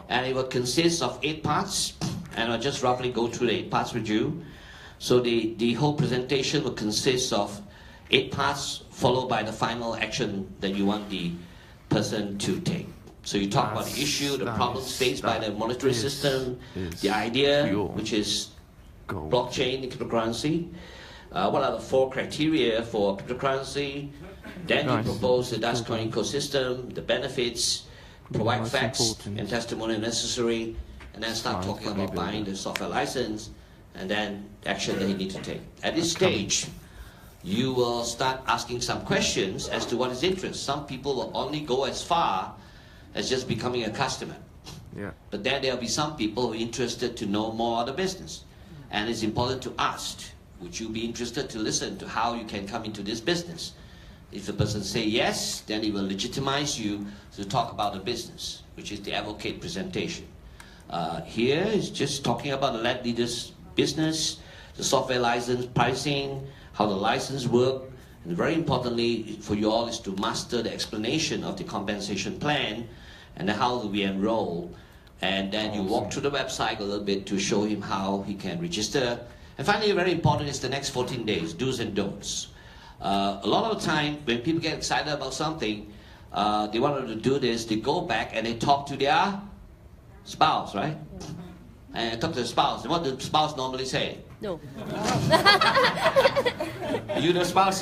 and it will consist of 8 parts, and I'll just roughly go through the 8 parts with you. So the whole presentation will consist of 8 parts, followed by the final action that you want the person to take. So you talk about the issue, the problems faced by the monetary system, the idea, which is blockchain and cryptocurrency. What are the 4 criteria for cryptocurrency? Then you propose the Dogecoin ecosystem, the benefits, provide facts and testimony necessary, and then start talking about buying the software license, and then action that you need to take. At this stage, you will start asking some questions as to what is interest. Some people will only go as far as just becoming a customer. But then there will be some people who are interested to know more of the business. And it's important to ask, would you be interested to listen to how you can come into this business? If the person say yes, then it will legitimize you to talk about the business, which is the advocate presentation. Here is just talking about the land leader's business, the software license pricing, how the license work, and very importantly for you all is to master the explanation of the compensation plan and how do we enroll. And then you walk through the website a little bit to show him how he can register. And finally, very important is the next 14 days, do's and don'ts. A lot of the time, when people get excited about something, they want to do this, they go back and they talk to their spouse, right? And talk to the spouse. And what does the spouse normally say? No. You the spouse.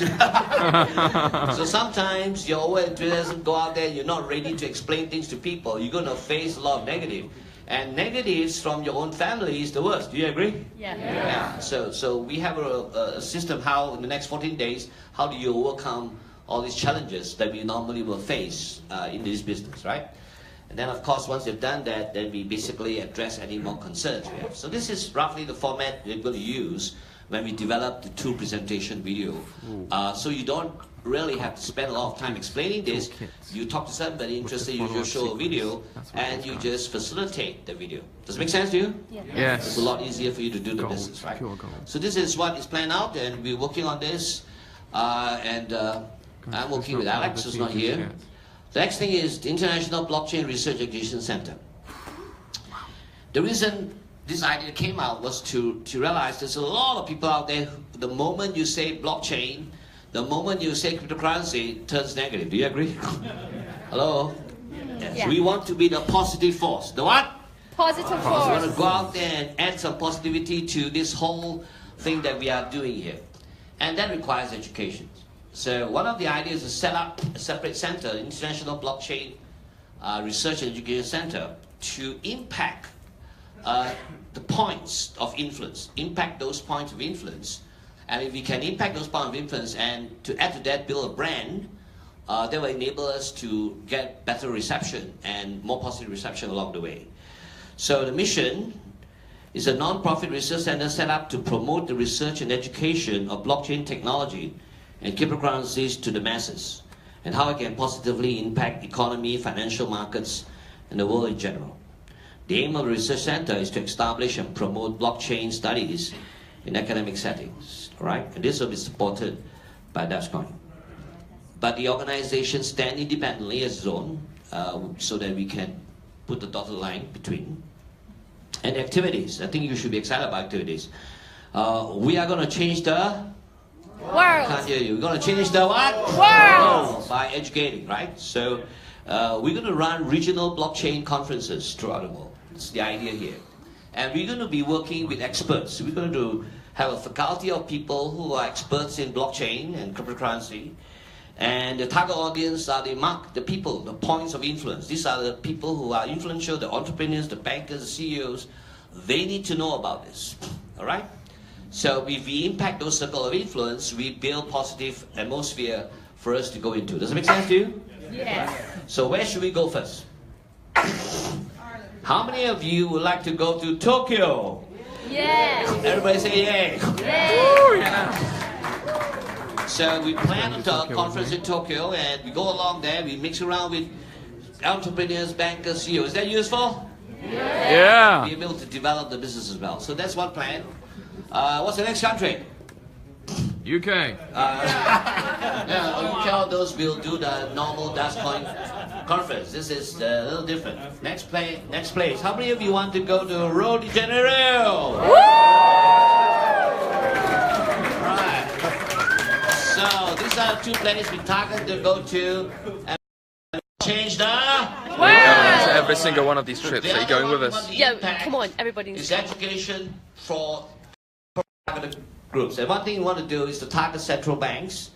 So sometimes your over-enthusiasm go out there, you're not ready to explain things to people. You're going to face a lot of negative. And negatives from your own family is the worst. Do you agree? Yeah. So we have a system how in the next 14 days, how do you overcome all these challenges that we normally will face in this business, right? And then of course, once you've done that, then we basically address any more concerns we have. So this is roughly the format we're going to use when we develop the 2 presentation video. So you don't really have to spend a lot of time explaining this. You talk to somebody interested, you just show a video, and you just facilitate the video. Does it make sense to you? Yes. It's a lot easier for you to do the business, right? So this is what is planned out, and we're working on this. I'm working with Alex, who's not here. The next thing is the International Blockchain Research Education Center. The reason this idea came out was to realize there's a lot of people out there, the moment you say blockchain, the moment you say cryptocurrency, it turns negative. Do you agree? Hello? Yes. Yeah. We want to be the positive force. The what? Positive We want to force. go out there and add some positivity to this whole thing that we are doing here. And that requires education. So one of the ideas is to set up a separate center, International Blockchain Research and Education Center, to impact the points of influence, impact those points of influence. And if we can impact those points of influence and to add to that, build a brand, that will enable us to get better reception and more positive reception along the way. So the mission is a non-profit research center set up to promote the research and education of blockchain technology and cryptocurrencies to the masses, and how it can positively impact economy, financial markets, and the world in general. The aim of the research center is to establish and promote blockchain studies in academic settings, right? And this will be supported by Dogecoin. But the organization stands independently as its own, so that we can put the dotted line between. And activities, I think you should be excited about activities. We are going to change the World. Can't hear you. We're going to change the what? World. By educating, right? So we're going to run regional blockchain conferences throughout the world. That's the idea here. And we're going to be working with experts. We're going to have a faculty of people who are experts in blockchain and cryptocurrency. And the target audience are the people, the points of influence. These are the people who are influential, the entrepreneurs, the bankers, the CEOs. They need to know about this, all right? So if we impact those circles of influence, we build positive atmosphere for us to go into. Does it make sense to you? Yes. So where should we go first? How many of you would like to go to Tokyo? Yes. Everybody say yay. Yes. So we plan a conference in Tokyo and we go along there, we mix around with entrepreneurs, bankers, CEOs. Is that useful? Yeah. Be able to develop the business as well. So that's one plan. What's the next country? UK. Yeah, UK, those will do the normal DasCoin conference. This is a little different. Next place. How many of you want to go to Rio de Janeiro? Right. So these are two places we target to go to and change the Going to every single one of these trips. Are you going with us? Yeah, come on, everybody needs It's to come. education for targeted groups. And one thing we want to do is to target central banks,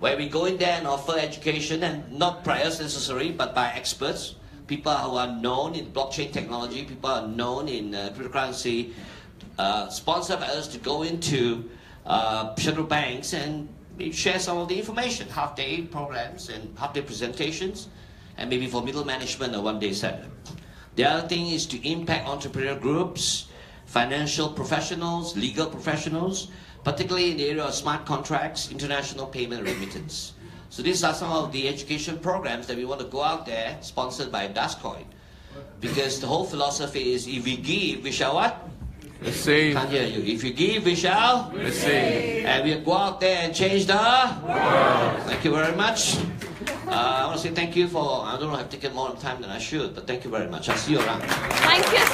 where we go in there and offer education, and not priors necessary, but by experts, people who are known in blockchain technology, people who are known in cryptocurrency, sponsored by us to go into central banks and share some of the information, half-day programs and half-day presentations, and maybe for middle management a one-day session. The other thing is to impact entrepreneurial groups, financial professionals, legal professionals, particularly in the area of smart contracts, international payment remittance. So these are some of the education programs that we want to go out there, sponsored by DasCoin. Because the whole philosophy is, if we give, we shall what? Receive. Can't hear you. If you give, we shall Receive. and we'll go out there and change the world. Thank you very much. I want to say thank you for, I don't know, I've taken more time than I should, but thank you very much. I'll see you around. Thank you.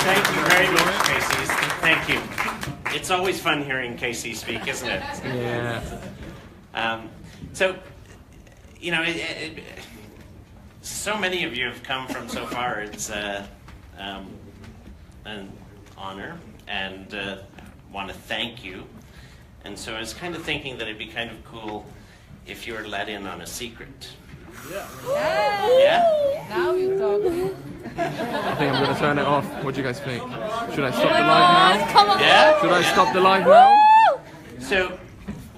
Thank you very much, Casey. Thank you. It's always fun hearing Casey speak, isn't it? Yeah. So, you know, so many of you have come from so far. It's an honor, and want to thank you. And so I was kind of thinking that it'd be kind of cool if you were let in on a secret. Yeah? Now you talk. I think I'm going to turn it off. What do you guys think? Should I stop the live now? Come on. Yeah? Should I stop the live now? So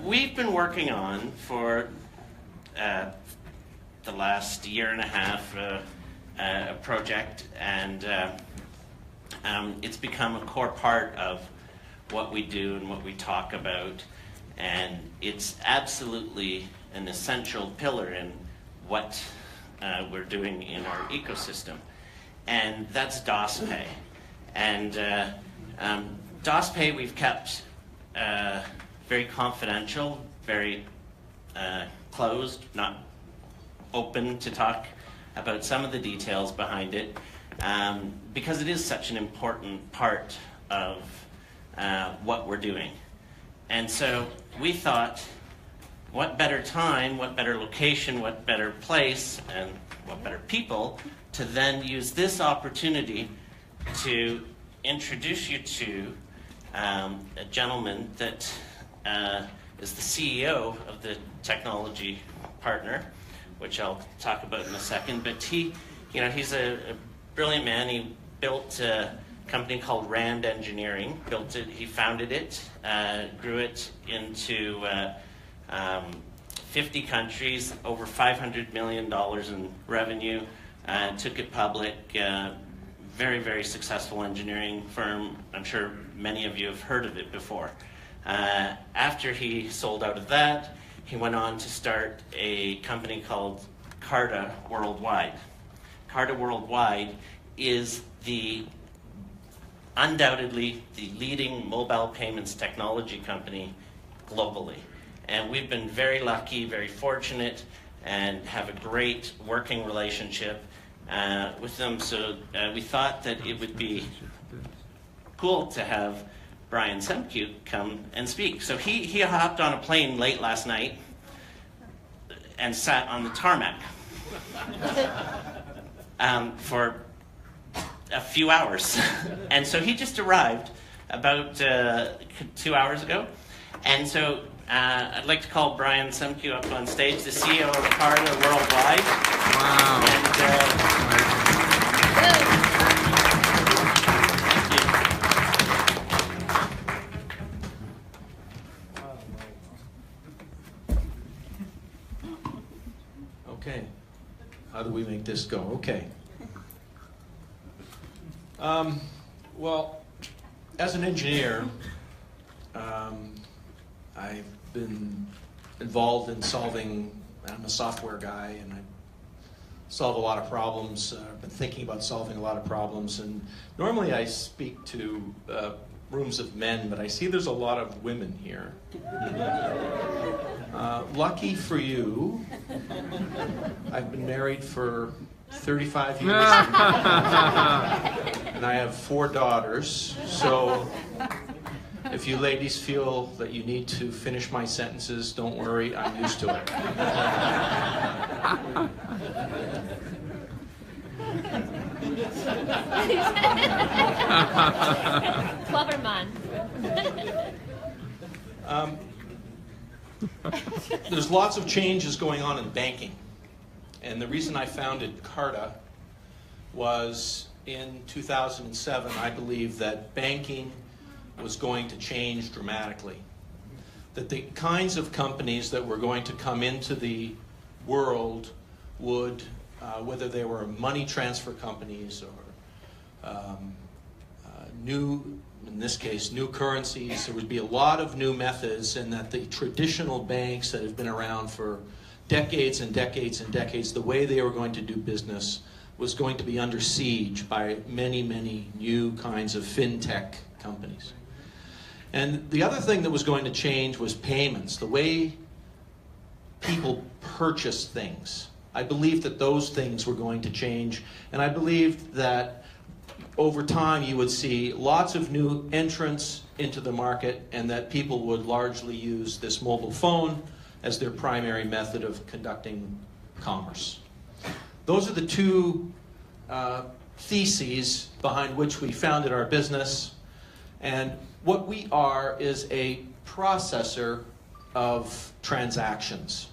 we've been working on for the last year and a half a project, and it's become a core part of what we do and what we talk about, and it's absolutely an essential pillar in what we're doing in our ecosystem, and that's DOSPay. And DOSPay we've kept very confidential, very closed, not open to talk about some of the details behind it, because it is such an important part of what we're doing. And so we thought, what better time, what better location, what better place, and what better people to then use this opportunity to introduce you to a gentleman that is the CEO of the technology partner, which I'll talk about in a second. But he's a brilliant man. He built a company called Rand Engineering. Built it. He founded it, grew it into 50 countries, over $500 million in revenue. Took it public. Very, very successful engineering firm. I'm sure many of you have heard of it before. After he sold out of that, he went on to start a company called Carta Worldwide. Carta Worldwide is undoubtedly the leading mobile payments technology company globally. And we've been very lucky, very fortunate, and have a great working relationship with them. So we thought that it would be cool to have Brian Semcue come and speak. So he hopped on a plane late last night and sat on the tarmac for a few hours. And so he just arrived about 2 hours ago. And so I'd like to call Brian Semcue up on stage, the CEO of Carta Worldwide. Wow. Okay, how do we make this go? Okay. Well, as an engineer, I've been involved in I'm a software guy, and I solve a lot of problems. I've been thinking about solving a lot of problems, and normally I speak to rooms of men, but I see there's a lot of women here. Lucky for you, I've been married for 35 years, and I have 4 daughters, so if you ladies feel that you need to finish my sentences, don't worry, I'm used to it. Clever man. There's lots of changes going on in banking. And the reason I founded Carta was in 2007, I believed that banking was going to change dramatically. That the kinds of companies that were going to come into the world would, whether they were money transfer companies or new, in this case, new currencies, there would be a lot of new methods, and that the traditional banks that have been around for decades and decades and decades, the way they were going to do business was going to be under siege by many, many new kinds of fintech companies. And the other thing that was going to change was payments, the way people purchase things. I believed that those things were going to change, and I believed that over time you would see lots of new entrants into the market, and that people would largely use this mobile phone as their primary method of conducting commerce. Those are the 2 theses behind which we founded our business. And what we are is a processor of transactions.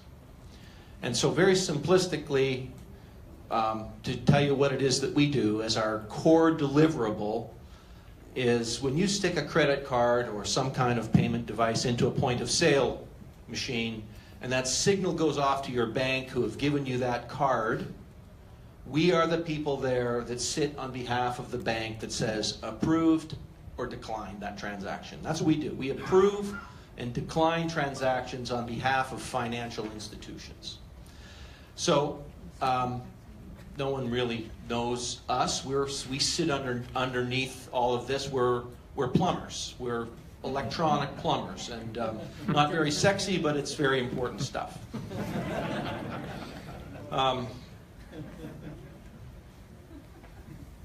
And so very simplistically, to tell you what it is that we do as our core deliverable is when you stick a credit card or some kind of payment device into a point of sale machine, and that signal goes off to your bank who have given you that card, we are the people there that sit on behalf of the bank that says approved or declined that transaction. That's what we do. We approve and decline transactions on behalf of financial institutions. So no one really knows us. We sit underneath all of this. We're plumbers. We're electronic plumbers, and not very sexy, but it's very important stuff.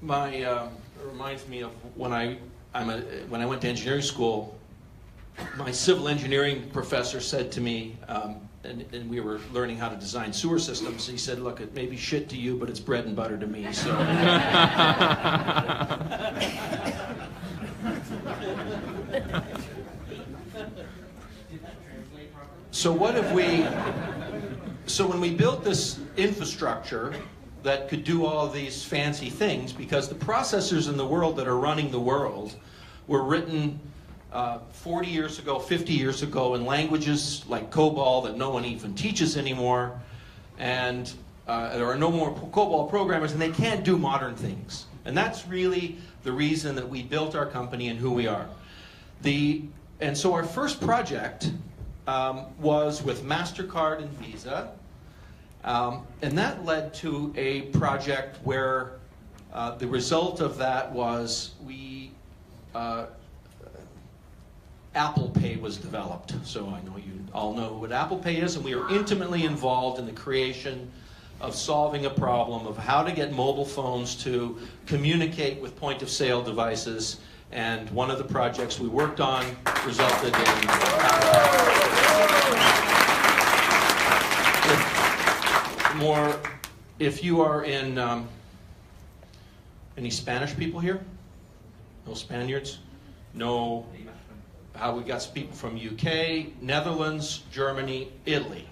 It reminds me of when I went to engineering school. My civil engineering professor said to me, and we were learning how to design sewer systems. He said, "Look, it may be shit to you, but it's bread and butter to me." So. So what have we? So when we built this infrastructure that could do all these fancy things, because the processors in the world that are running the world were written 40 years ago, 50 years ago in languages like COBOL that no one even teaches anymore, and there are no more COBOL programmers, and they can't do modern things. And that's really the reason that we built our company and who we are. And so our first project was with MasterCard and Visa, and that led to a project where the result of that was Apple Pay was developed. So I know you all know what Apple Pay is, and we are intimately involved in the creation of solving a problem of how to get mobile phones to communicate with point-of-sale devices. And one of the projects we worked on resulted in if you are in any Spanish people here? No Spaniards? No. How we got people from UK, Netherlands, Germany, Italy.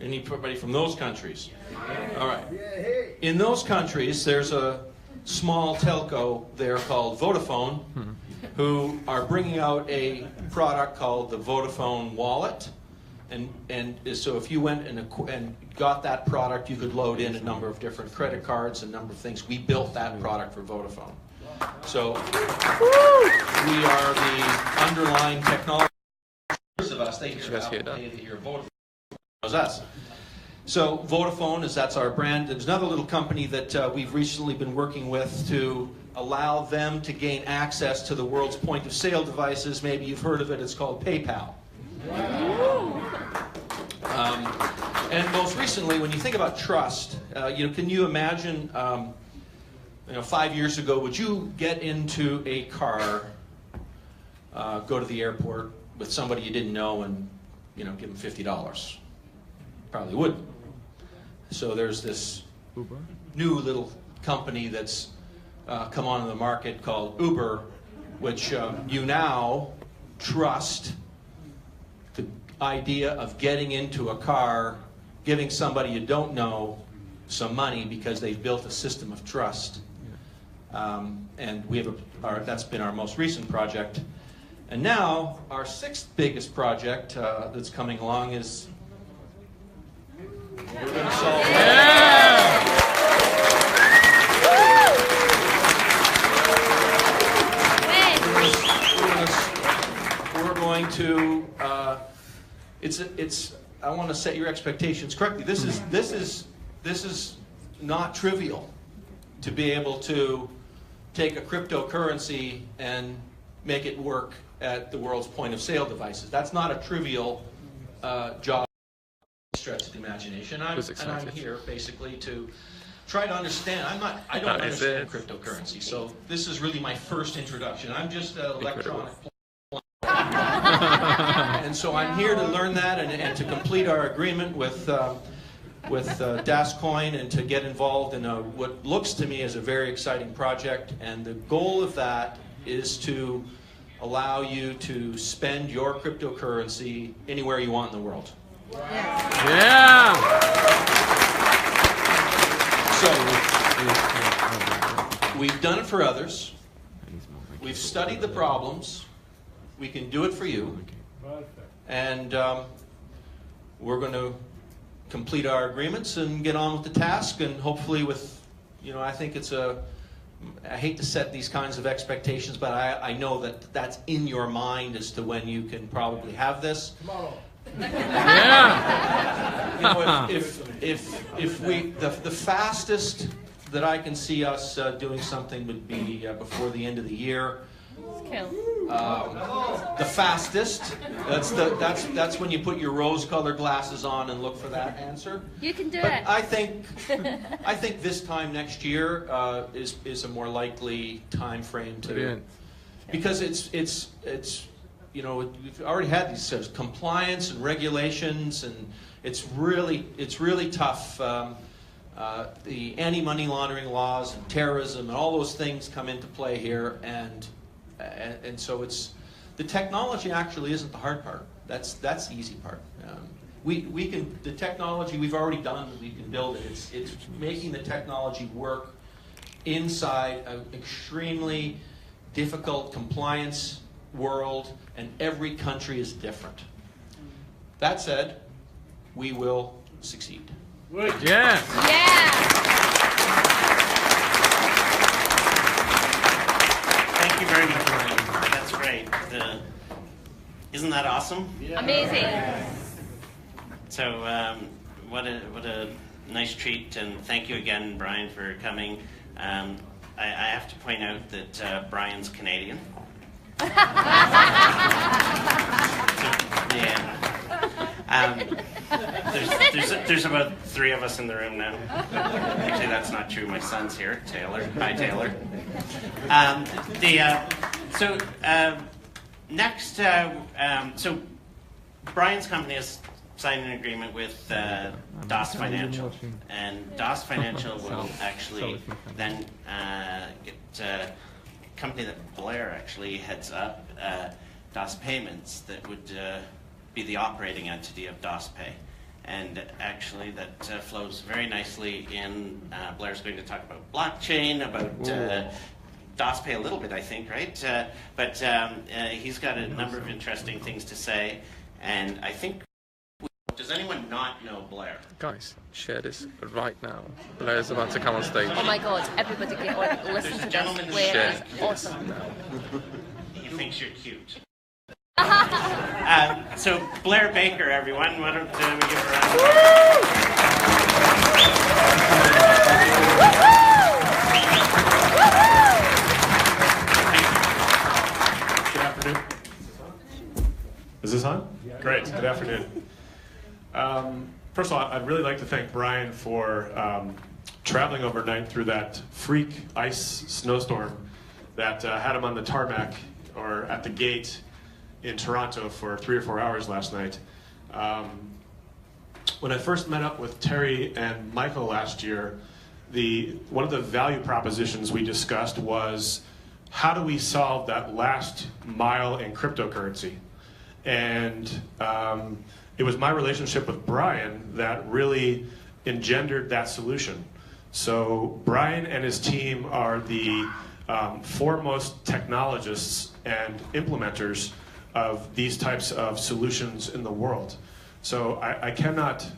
Anybody from those countries? All right. In those countries, there's a small telco there called Vodafone, who are bringing out a product called the Vodafone Wallet. And so if you went and got that product, you could load in a number of different credit cards, a number of things. We built that product for Vodafone. So we are the underlying technology of us. They hear Apple Pay, they hear Vodafone. Knows us. So Vodafone that's our brand. There's another little company that we've recently been working with to allow them to gain access to the world's point-of-sale devices. Maybe you've heard of it. It's called PayPal. And most recently, when you think about trust, can you imagine, 5 years ago, would you get into a car, go to the airport with somebody you didn't know and, give them $50? Probably wouldn't. So there's this new little company that's come onto the market called Uber, which you now trust the idea of getting into a car, giving somebody you don't know some money because they've built a system of trust. And we have that's been our most recent project. And now our sixth biggest project that's coming along is we're going to solve. We're going to. I want to set your expectations correctly. This is not trivial to be able to take a cryptocurrency and make it work at the world's point-of-sale devices. That's not a trivial job. Stretch the imagination. I'm here basically to try to understand. I don't understand cryptocurrency, so this is really my first introduction. I'm just an electronic. And so I'm here to learn that and to complete our agreement with DasCoin and to get involved in what looks to me as a very exciting project. And the goal of that is to allow you to spend your cryptocurrency anywhere you want in the world. Yeah! So we've done it for others. We've studied the problems. We can do it for you. And we're going to complete our agreements and get on with the task, and hopefully with, I think I hate to set these kinds of expectations, but I know that that's in your mind as to when you can probably have this. Tomorrow. Yeah. The fastest that I can see us doing something would be before the end of the year. The fastest. That's when you put your rose-colored glasses on and look for that answer. You can do But it. I think this time next year is a more likely time frame to. Brilliant. Because it's we've already had these sort of compliance and regulations, and it's really tough. The anti-money laundering laws and terrorism and all those things come into play here, and so the technology actually isn't the hard part. That's the easy part. The technology we've already done. We can build it. It's making the technology work inside an extremely difficult compliance world, and every country is different. That said, we will succeed. Yeah. Thank you very much, Brian. That's great. Isn't that awesome? Amazing. So, what a nice treat, and thank you again, Brian, for coming. I have to point out that Brian's Canadian. There's about 3 of us in the room now. Actually, that's not true. My son's here, Taylor. Hi, Taylor. Next, so Brian's company has signed an agreement with DOS Financial, and DOS Financial will actually then get a company that Blair actually heads up, DOS Payments, that would be the operating entity of DOS Pay. And actually that flows very nicely in, Blair's going to talk about blockchain, about DOS Pay a little bit, I think, right? But he's got a number of interesting things to say, and I think, does anyone not know Blair? Guys, share this right now. Blair is about to come on stage. Oh my God! Everybody can listen to gentleman this. who Blair shared is awesome. He thinks you're cute. So Blair Baker, everyone, why don't we give her a round? Is this on? Great, good afternoon. First of all, I'd really like to thank Brian for traveling overnight through that freak ice snowstorm that had him on the tarmac or at the gate in Toronto for 3 or 4 hours last night. When I first met up with Terry and Michael last year, one of the value propositions we discussed was how do we solve that last mile in cryptocurrency? And it was my relationship with Brian that really engendered that solution. So Brian and his team are the foremost technologists and implementers of these types of solutions in the world. So I cannot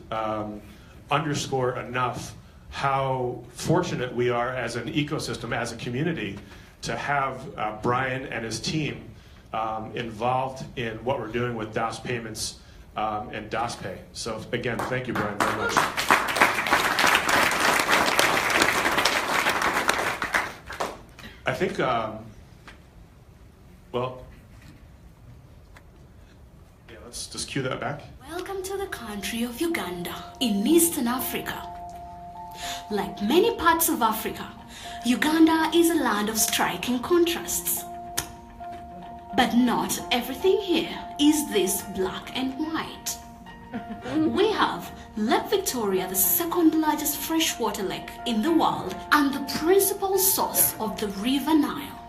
underscore enough how fortunate we are as an ecosystem, as a community, to have Brian and his team involved in what we're doing with DOS Payments and DOS Pay. So again, thank you, Brian, very much. I think, well, yeah, let's just cue that back. Welcome to the country of Uganda in Eastern Africa. Like many parts of Africa, Uganda is a land of striking contrasts. But not everything here is this black and white. We have Lake Victoria, the second largest freshwater lake in the world and the principal source of the River Nile.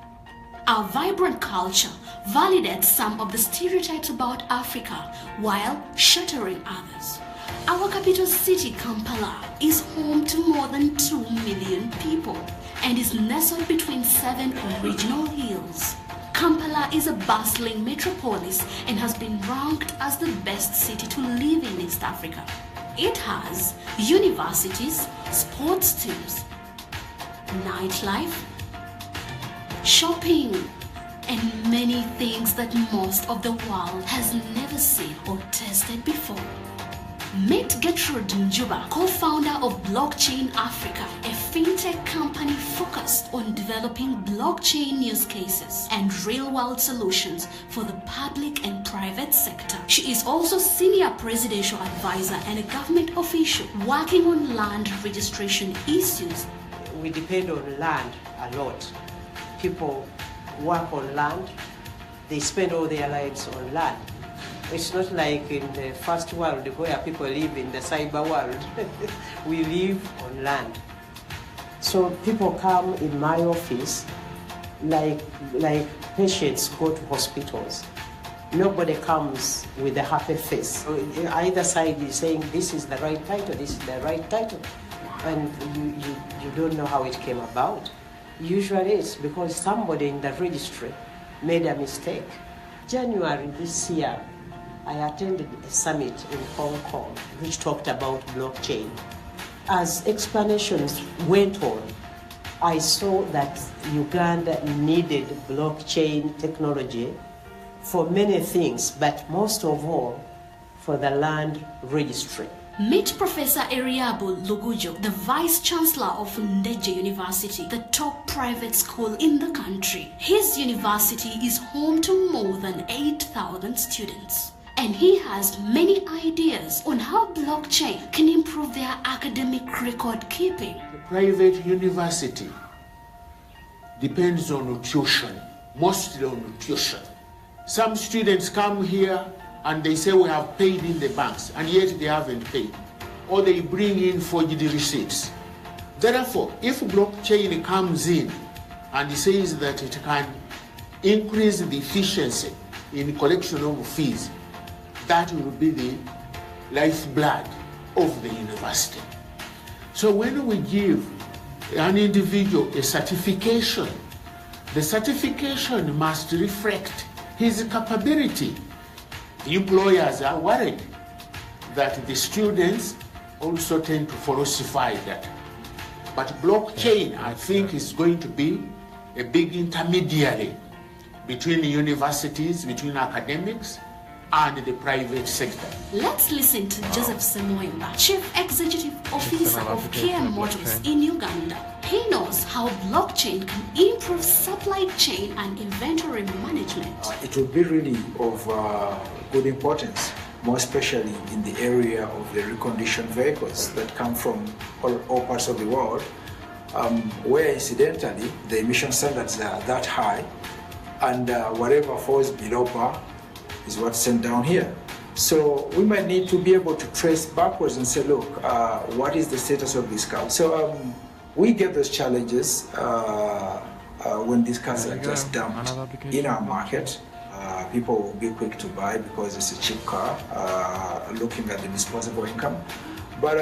Our vibrant culture validates some of the stereotypes about Africa while shattering others. Our capital city, Kampala, is home to more than 2 million people and is nestled between 7 regional hills. Kampala is a bustling metropolis and has been ranked as the best city to live in East Africa. It has universities, sports teams, nightlife, shopping, and many things that most of the world has never seen or tasted before. Meet Gertrude Njuba, co-founder of Blockchain Africa, a fintech company focused on developing blockchain use cases and real-world solutions for the public and private sector. She is also senior presidential advisor and a government official working on land registration issues. We depend on land a lot. People work on land, they spend all their lives on land. It's not like in the first world where people live in the cyber world. We live on land. So people come in my office like patients go to hospitals. Nobody comes with a happy face. Either side is saying this is the right title, this is the right title. And you don't know how it came about. Usually it's because somebody in the registry made a mistake. January this year, I attended a summit in Hong Kong which talked about blockchain. As explanations went on, I saw that Uganda needed blockchain technology for many things, but most of all for the land registry. Meet Professor Eriabu Lugujo, the Vice Chancellor of Ndeje University, the top private school in the country. His university is home to more than 8,000 students. And he has many ideas on how blockchain can improve their academic record keeping. The private university depends on tuition, mostly on tuition. Some students come here and they say we have paid in the banks, and yet they haven't paid. Or they bring in forged receipts. Therefore, if blockchain comes in and says that it can increase the efficiency in collection of fees, that will be the lifeblood of the university. So when we give an individual a certification, the certification must reflect his capability. The employers are worried that the students also tend to falsify that. But blockchain, I think, is going to be a big intermediary between universities, between academics, and the private sector. Let's listen to Joseph Semoimba, Chief Executive Officer of Kia Motors in Uganda. He knows how blockchain can improve supply chain and inventory management. It will be really of good importance, more especially in the area of the reconditioned vehicles that come from all parts of the world, where incidentally the emission standards are that high, and whatever falls below par is what's sent down here. So we might need to be able to trace backwards and say, look, what is the status of this car? So we get those challenges when these cars are just dumped in our market. People will be quick to buy because it's a cheap car, looking at the disposable income. But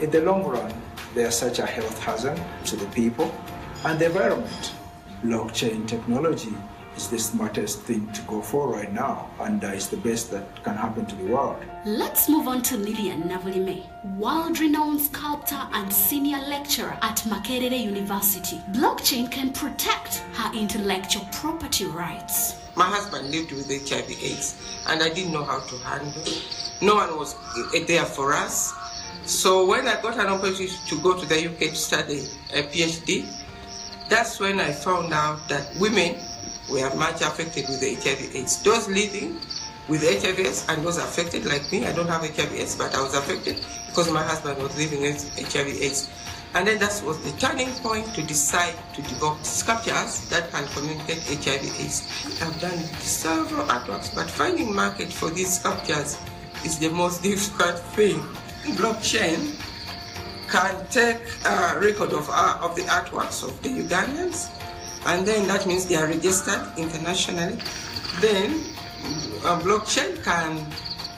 in the long run, they are such a health hazard to the people and the environment. Blockchain technology is the smartest thing to go for right now, and it's the best that can happen to the world. Let's move on to Lillian Navulime, world-renowned sculptor and senior lecturer at Makerere University. Blockchain can protect her intellectual property rights. My husband lived with HIV/AIDS, and I didn't know how to handle it. No one was there for us. So when I got an opportunity to go to the UK to study a PhD, that's when I found out that women were much affected with the HIV/AIDS. Those living with HIV/AIDS and those affected, like me, I don't have HIV/AIDS, but I was affected because my husband was living with HIV/AIDS. And then that was the turning point to decide to develop sculptures that can communicate HIV/AIDS. I've done several artworks, but finding market for these sculptures is the most difficult thing. Blockchain can take a record of the artworks of the Ugandans, and then that means they are registered internationally. Then blockchain can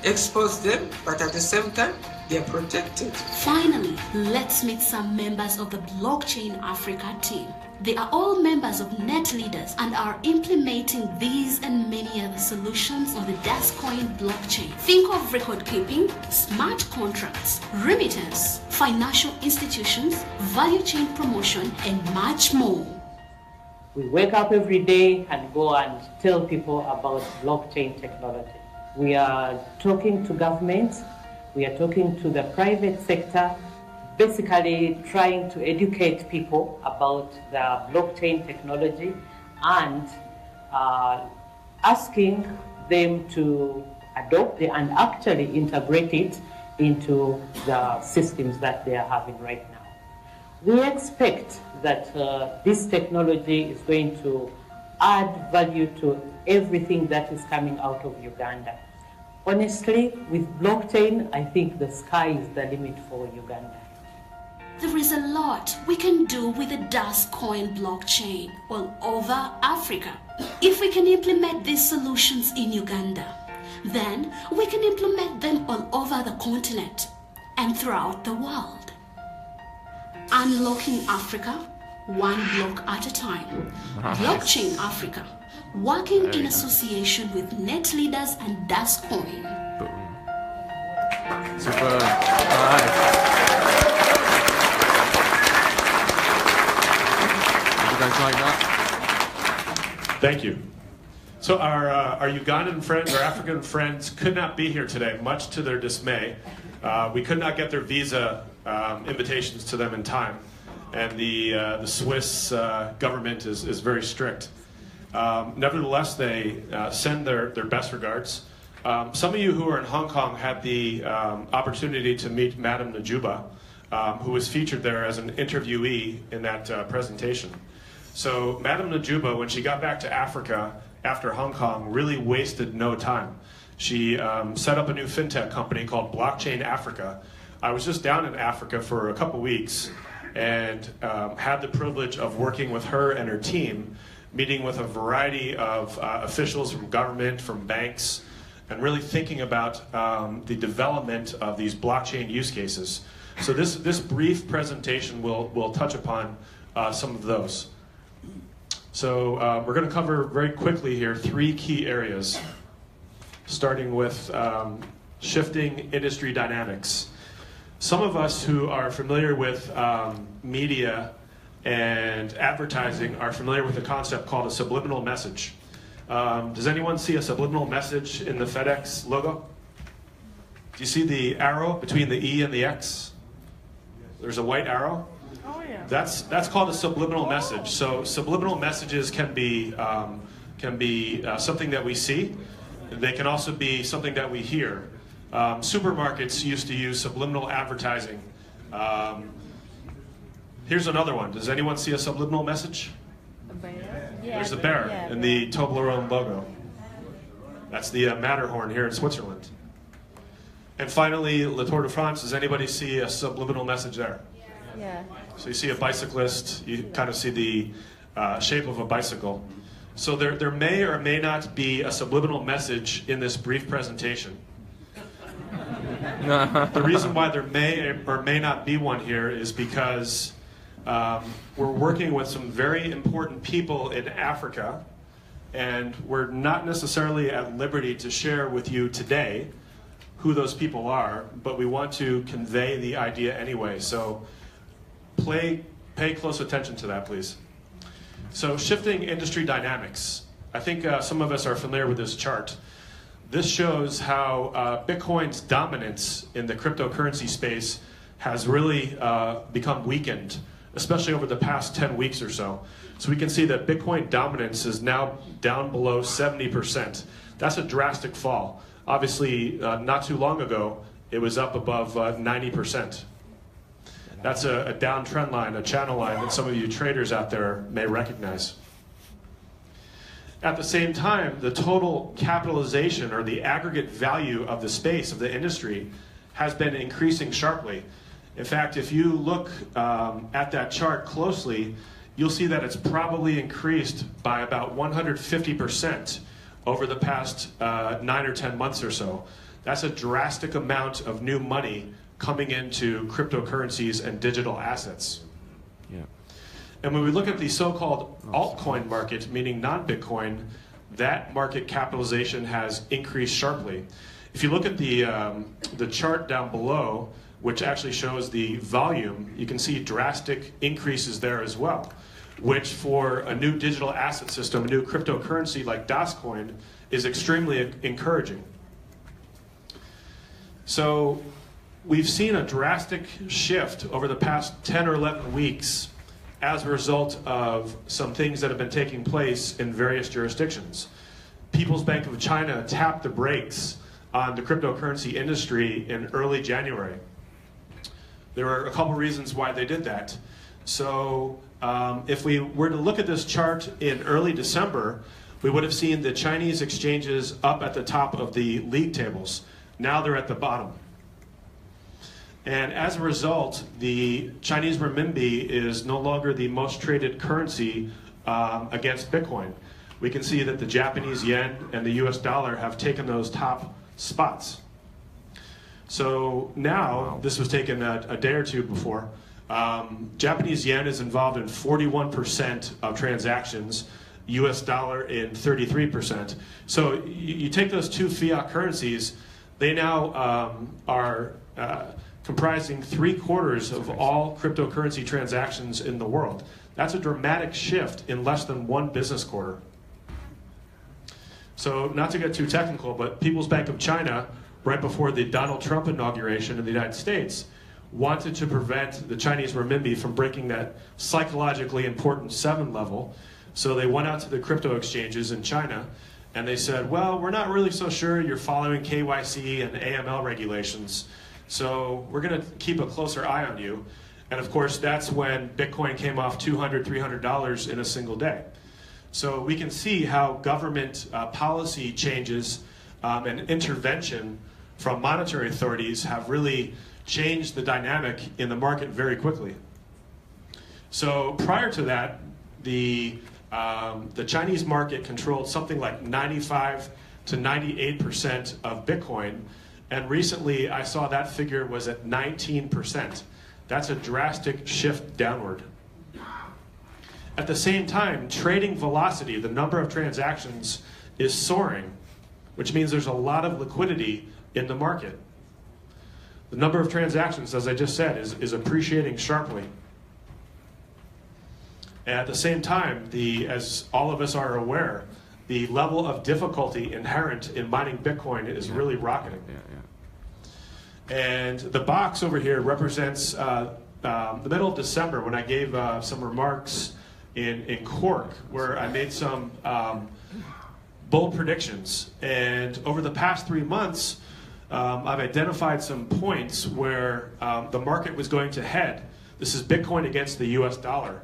expose them, but at the same time, they are protected. Finally, let's meet some members of the Blockchain Africa team. They are all members of Net Leaders and are implementing these and many other solutions on the Dascoin blockchain. Think of record keeping, smart contracts, remittance, financial institutions, value chain promotion, and much more. We wake up every day and go and tell people about blockchain technology. We are talking to governments, we are talking to the private sector, basically trying to educate people about the blockchain technology and asking them to adopt it and actually integrate it into the systems that they are having right now. We expect that this technology is going to add value to everything that is coming out of Uganda. Honestly, with blockchain, I think the sky is the limit for Uganda. There is a lot we can do with the Dascoin blockchain all over Africa. If we can implement these solutions in Uganda, then we can implement them all over the continent and throughout the world. Unlocking Africa, one block at a time. Nice. Blockchain Africa, working in association with Net Leaders and Dascoin. Super. Nice. Like that. Thank you. So our Ugandan friends, our African friends, could not be here today, much to their dismay. We could not get their visa invitations to them in time, and the Swiss government is very strict. Nevertheless, they send their best regards. Some of you who are in Hong Kong had the opportunity to meet Madame Najuba, who was featured there as an interviewee in that presentation. So Madame Najuba, when she got back to Africa after Hong Kong, really wasted no time. She set up a new fintech company called Blockchain Africa. I was just down in Africa for a couple weeks and had the privilege of working with her and her team, meeting with a variety of officials from government, from banks, and really thinking about the development of these blockchain use cases. So this brief presentation will touch upon some of those. So we're going to cover very quickly here 3 key areas, starting with shifting industry dynamics. Some of us who are familiar with media and advertising are familiar with a concept called a subliminal message. Does anyone see a subliminal message in the FedEx logo? Do you see the arrow between the E and the X? There's a white arrow. Oh yeah. That's called a subliminal message. So subliminal messages can be something that we see. They can also be something that we hear. Supermarkets used to use subliminal advertising. Here's another one. Does anyone see a subliminal message? A bear? Yeah, There's a bear yeah, in the Toblerone logo. That's the Matterhorn here in Switzerland. And finally, Le Tour de France. Does anybody see a subliminal message there? Yeah. So you see a bicyclist, you kind of see the shape of a bicycle. So there may or may not be a subliminal message in this brief presentation. The reason why there may or may not be one here is because we're working with some very important people in Africa, and we're not necessarily at liberty to share with you today who those people are, but we want to convey the idea anyway. So pay close attention to that, please. So shifting industry dynamics. I think some of us are familiar with this chart. This shows how Bitcoin's dominance in the cryptocurrency space has really become weakened, especially over the past 10 weeks or so. So we can see that Bitcoin dominance is now down below 70%. That's a drastic fall. Obviously, not too long ago, it was up above 90%. That's a downtrend line, a channel line that some of you traders out there may recognize. At the same time, the total capitalization or the aggregate value of the space, of the industry, has been increasing sharply. In fact, if you look at that chart closely, you'll see that it's probably increased by about 150% over the past 9 or 10 months or so. That's a drastic amount of new money coming into cryptocurrencies and digital assets. Yeah. And when we look at the so-called altcoin market, meaning non-Bitcoin, that market capitalization has increased sharply. If you look at the chart down below, which actually shows the volume, you can see drastic increases there as well, which for a new digital asset system, a new cryptocurrency like Dogecoin, is extremely encouraging. So we've seen a drastic shift over the past 10 or 11 weeks as a result of some things that have been taking place in various jurisdictions. People's Bank of China tapped the brakes on the cryptocurrency industry in early January. There were a couple reasons why they did that. So if we were to look at this chart in early December, we would have seen the Chinese exchanges up at the top of the league tables. Now they're at the bottom. And as a result, the Chinese renminbi is no longer the most traded currency against Bitcoin. We can see that the Japanese yen and the US dollar have taken those top spots. So now, this was taken a day or two before, Japanese yen is involved in 41% of transactions, US dollar in 33%. So you take those two fiat currencies, they now are comprising 3/4 of all cryptocurrency transactions in the world. That's a dramatic shift in less than one business quarter. So not to get too technical, but People's Bank of China, right before the Donald Trump inauguration in the United States, wanted to prevent the Chinese renminbi from breaking that psychologically important 7 level. So they went out to the crypto exchanges in China and they said, well, we're not really so sure you're following KYC and AML regulations. So we're going to keep a closer eye on you. And of course, that's when Bitcoin came off $200, $300 in a single day. So we can see how government policy changes and intervention from monetary authorities have really changed the dynamic in the market very quickly. So prior to that, the Chinese market controlled something like 95 to 98% of Bitcoin. And recently, I saw that figure was at 19%. That's a drastic shift downward. At the same time, trading velocity, the number of transactions, is soaring, which means there's a lot of liquidity in the market. The number of transactions, as I just said, is appreciating sharply. And at the same time, as all of us are aware, the level of difficulty inherent in mining Bitcoin is really rocketing. And the box over here represents the middle of December when I gave some remarks in Cork, where I made some bold predictions. And over the past 3 months, I've identified some points where the market was going to head. This is Bitcoin against the US dollar.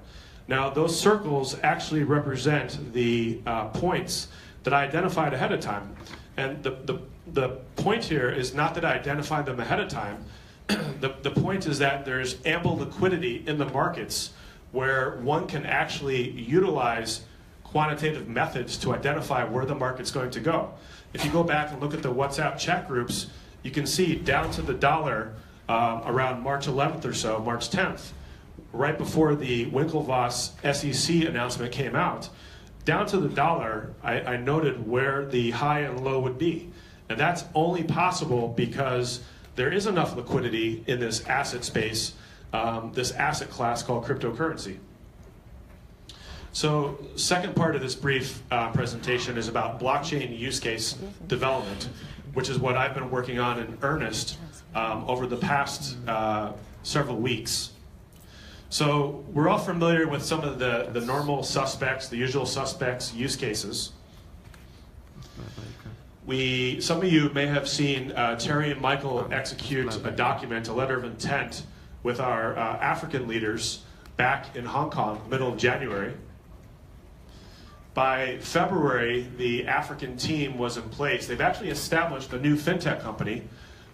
Now, those circles actually represent the points that I identified ahead of time. And the point here is not that I identified them ahead of time. The point is that there's ample liquidity in the markets where one can actually utilize quantitative methods to identify where the market's going to go. If you go back and look at the WhatsApp chat groups, you can see down to the dollar around March 11th or so, March 10th, right before the Winklevoss SEC announcement came out, down to the dollar, I noted where the high and low would be. And that's only possible because there is enough liquidity in this asset space, this asset class called cryptocurrency. So, second part of this brief presentation is about blockchain use case development, which is what I've been working on in earnest over the past several weeks. So, we're all familiar with some of the normal suspects, the usual suspects use cases. Some of you may have seen Terry and Michael execute a document, a letter of intent, with our African leaders back in Hong Kong, middle of January. By February, the African team was in place. They've actually established a new fintech company,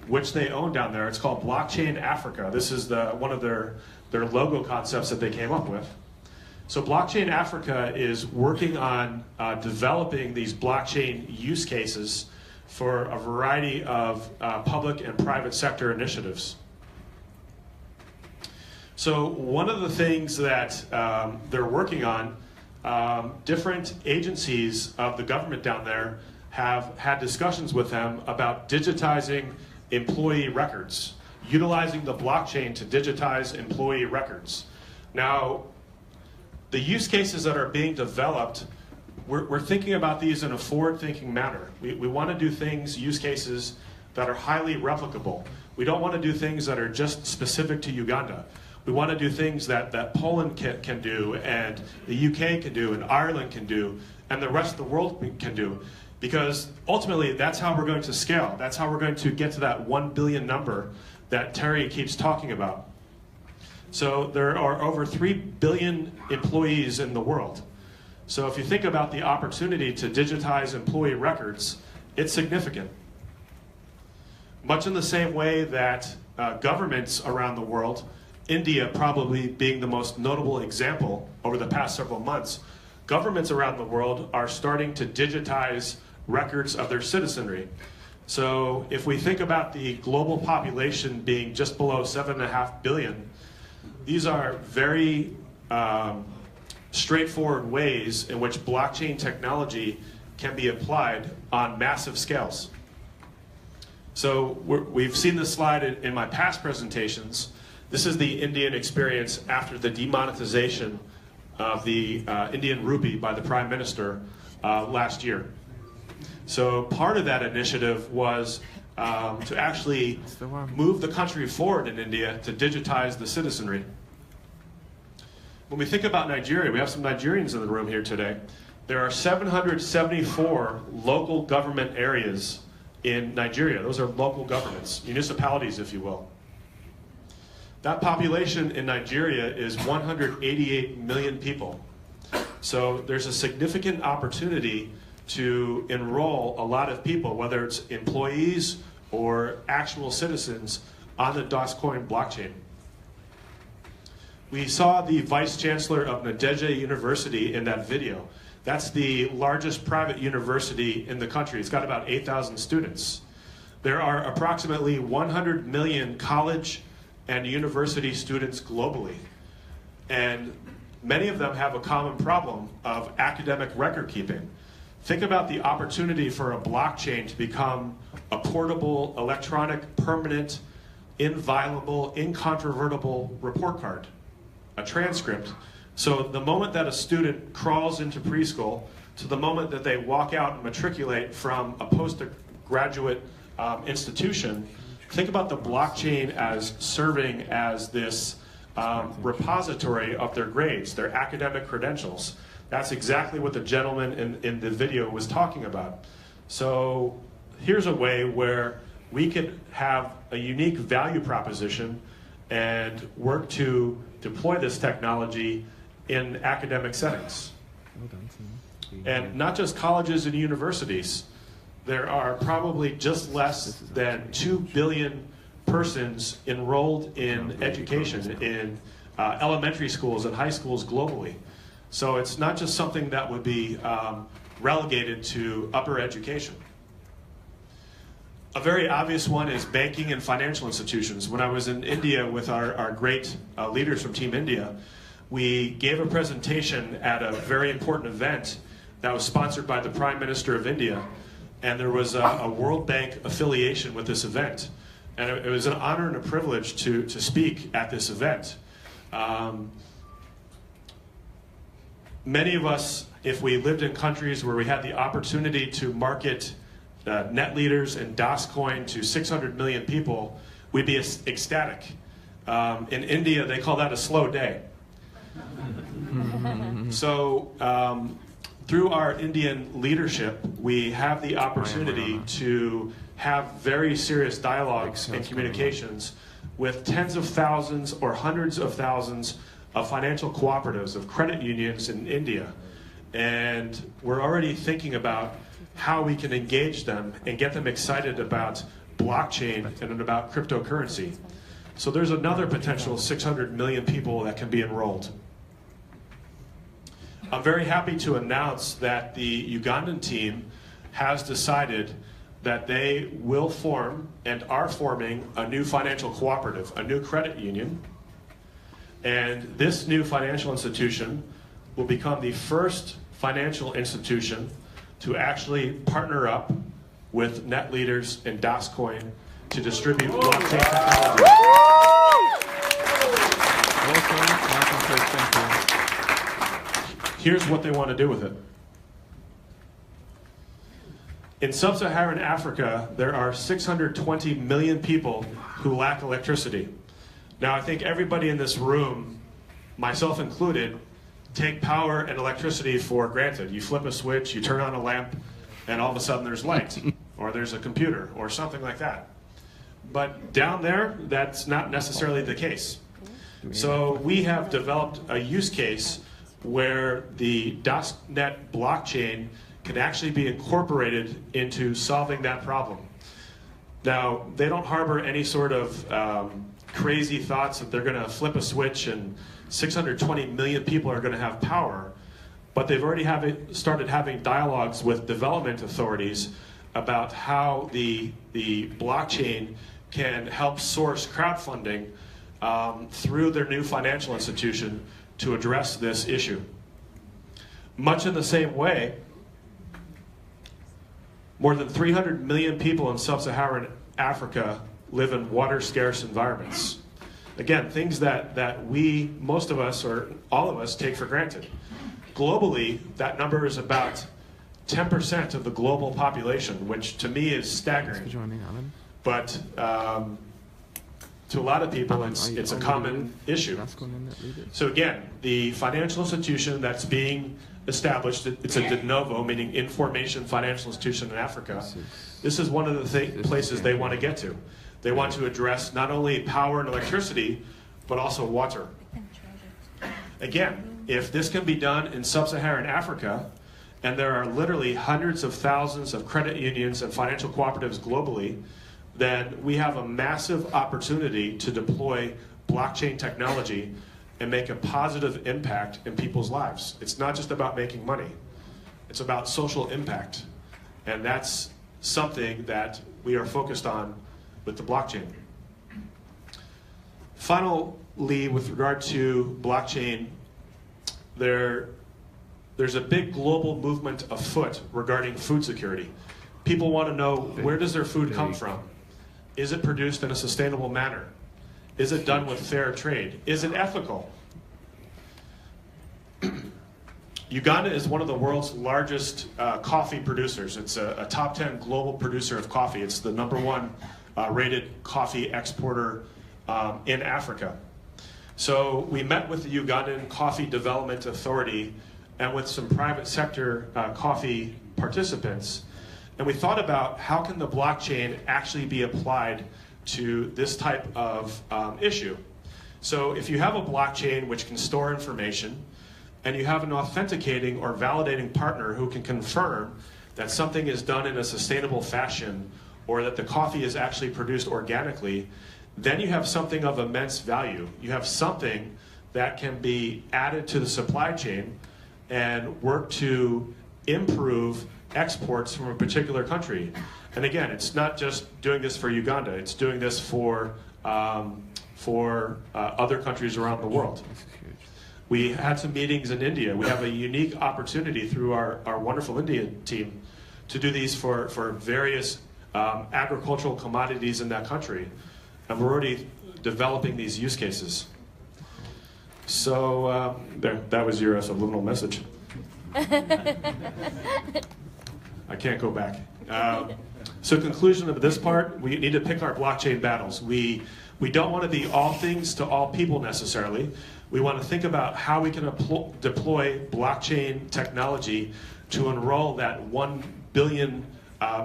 which they own down there. It's called Blockchain Africa. This is one of their logo concepts that they came up with. So Blockchain Africa is working on developing these blockchain use cases for a variety of public and private sector initiatives. So one of the things that they're working on, different agencies of the government down there have had discussions with them about digitizing employee records, utilizing the blockchain to digitize employee records. Now, the use cases that are being developed, we're thinking about these in a forward-thinking manner. We want to do things, use cases, that are highly replicable. We don't want to do things that are just specific to Uganda. We want to do things that Poland can do, and the UK can do, and Ireland can do, and the rest of the world can do. Because ultimately, that's how we're going to scale. That's how we're going to get to that 1 billion number that Terry keeps talking about. So there are over 3 billion employees in the world. So if you think about the opportunity to digitize employee records, it's significant. Much in the same way that governments around the world, India probably being the most notable example over the past several months, governments around the world are starting to digitize records of their citizenry. So if we think about the global population being just below 7.5 billion, these are very straightforward ways in which blockchain technology can be applied on massive scales. So we've seen this slide in my past presentations. This is the Indian experience after the demonetization of the Indian rupee by the Prime Minister last year. So part of that initiative was to actually move the country forward in India to digitize the citizenry. When we think about Nigeria, we have some Nigerians in the room here today. There are 774 local government areas in Nigeria. Those are local governments, municipalities, if you will. That population in Nigeria is 188 million people. So there's a significant opportunity to enroll a lot of people, whether it's employees or actual citizens, on the Dogecoin blockchain. We saw the Vice Chancellor of Nadejda University in that video. That's the largest private university in the country. It's got about 8,000 students. There are approximately 100 million college and university students globally. And many of them have a common problem of academic record keeping. Think about the opportunity for a blockchain to become a portable, electronic, permanent, inviolable, incontrovertible report card, a transcript. So the moment that a student crawls into preschool, to the moment that they walk out and matriculate from a postgraduate institution, think about the blockchain as serving as this repository of their grades, their academic credentials. That's exactly what the gentleman in the video was talking about. So here's a way where we could have a unique value proposition and work to deploy this technology in academic settings. And not just colleges and universities. There are probably just less than 2 billion persons enrolled in education in elementary schools and high schools globally. So it's not just something that would be relegated to upper education. A very obvious one is banking and financial institutions. When I was in India with our great leaders from Team India, we gave a presentation at a very important event that was sponsored by the Prime Minister of India, and there was a World Bank affiliation with this event. And it was an honor and a privilege to speak at this event. Many of us, if we lived in countries where we had the opportunity to market net leaders and DOSCoin to 600 million people, we'd be ecstatic. In India, they call that a slow day. So through our Indian leadership, we have the opportunity to have very serious dialogues and communications with tens of thousands or hundreds of thousands of financial cooperatives, of credit unions in India. And we're already thinking about how we can engage them and get them excited about blockchain and about cryptocurrency. So there's another potential 600 million people that can be enrolled. I'm very happy to announce that the Ugandan team has decided that they will form and are forming a new financial cooperative, a new credit union. And this new financial institution will become the first financial institution to actually partner up with net leaders and DOSCoin to distribute blockchain technology. Here's what they want to do with it. In sub-Saharan Africa, there are 620 million people who lack electricity. Now, I think everybody in this room, myself included, take power and electricity for granted. You flip a switch, you turn on a lamp, and all of a sudden there's light, or there's a computer, or something like that. But down there, that's not necessarily the case. So we have developed a use case where the DOSNet blockchain can actually be incorporated into solving that problem. Now, they don't harbor any sort of crazy thoughts that they're going to flip a switch and 620 million people are going to have power, but they've already started having dialogues with development authorities about how the blockchain can help source crowdfunding through their new financial institution to address this issue. Much in the same way, more than 300 million people in sub-Saharan Africa live in water-scarce environments. Again, things that we, most of us, or all of us, take for granted. Globally, that number is about 10% of the global population, which to me is staggering. But to a lot of people, it's a common issue. So again, the financial institution that's being established, it's a de novo, meaning information financial institution in Africa. This is one of the places they want to get to. They want to address not only power and electricity, but also water. Again, if this can be done in sub-Saharan Africa, and there are literally hundreds of thousands of credit unions and financial cooperatives globally, then we have a massive opportunity to deploy blockchain technology and make a positive impact in people's lives. It's not just about making money. It's about social impact. And that's something that we are focused on with the blockchain. Finally, with regard to blockchain, there's a big global movement afoot regarding food security. People want to know, where does their food come from? Is it produced in a sustainable manner? Is it done with fair trade? Is it ethical? Uganda is one of the world's largest coffee producers. It's a top 10 global producer of coffee. It's the #1 rated coffee exporter in Africa. So we met with the Ugandan Coffee Development Authority and with some private sector coffee participants, and we thought about how can the blockchain actually be applied to this type of issue. So if you have a blockchain which can store information, and you have an authenticating or validating partner who can confirm that something is done in a sustainable fashion or that the coffee is actually produced organically, then you have something of immense value. You have something that can be added to the supply chain and work to improve exports from a particular country. And again, it's not just doing this for Uganda, it's doing this for other countries around the world. We had some meetings in India. We have a unique opportunity through our wonderful Indian team to do these for various agricultural commodities in that country. And we're already developing these use cases. So that was your subliminal message. I can't go back. So conclusion of this part, we need to pick our blockchain battles. We don't want to be all things to all people necessarily. We want to think about how we can deploy blockchain technology to enroll that 1 billion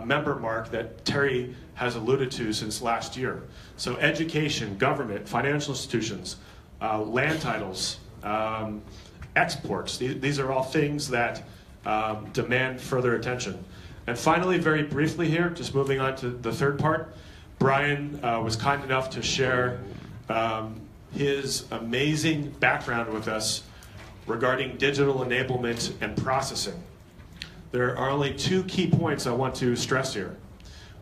member mark that Terry has alluded to since last year. So education, government, financial institutions, land titles, exports. These are all things that demand further attention. And finally, very briefly here, just moving on to the third part, Brian was kind enough to share his amazing background with us regarding digital enablement and processing. There are only 2 key points I want to stress here.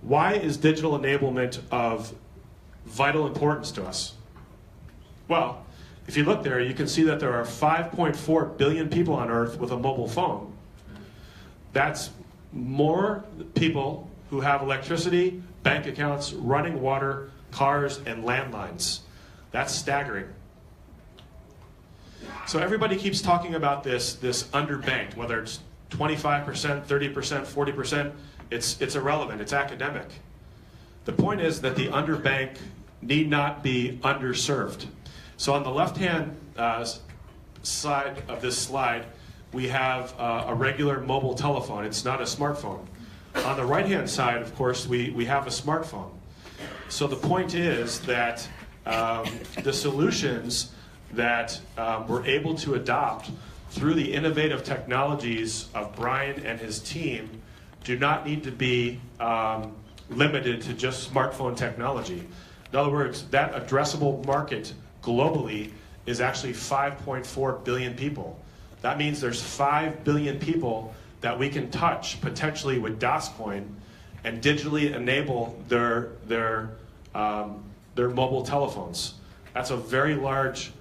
Why is digital enablement of vital importance to us? Well, if you look there, you can see that there are 5.4 billion people on Earth with a mobile phone. That's more people who have electricity, bank accounts, running water, cars, and landlines. That's staggering. So everybody keeps talking about this underbanked, whether it's 25%, 30%, 40%, it's irrelevant, it's academic. The point is that the underbanked need not be underserved. So on the left-hand side of this slide, we have a regular mobile telephone. It's not a smartphone. On the right-hand side, of course, we have a smartphone. So the point is that the solutions that we're able to adopt through the innovative technologies of Brian and his team do not need to be limited to just smartphone technology. In other words, that addressable market globally is actually 5.4 billion people. That means there's 5 billion people that we can touch potentially with DOSCoin and digitally enable their mobile telephones. That's a very large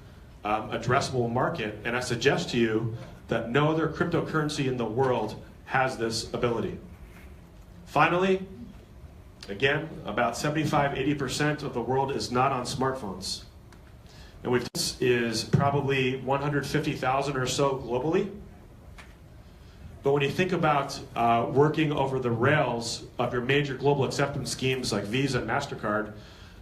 addressable market, and I suggest to you that no other cryptocurrency in the world has this ability. Finally, again, about 75–80% of the world is not on smartphones. And this is probably 150,000 or so globally. But when you think about working over the rails of your major global acceptance schemes like Visa and MasterCard,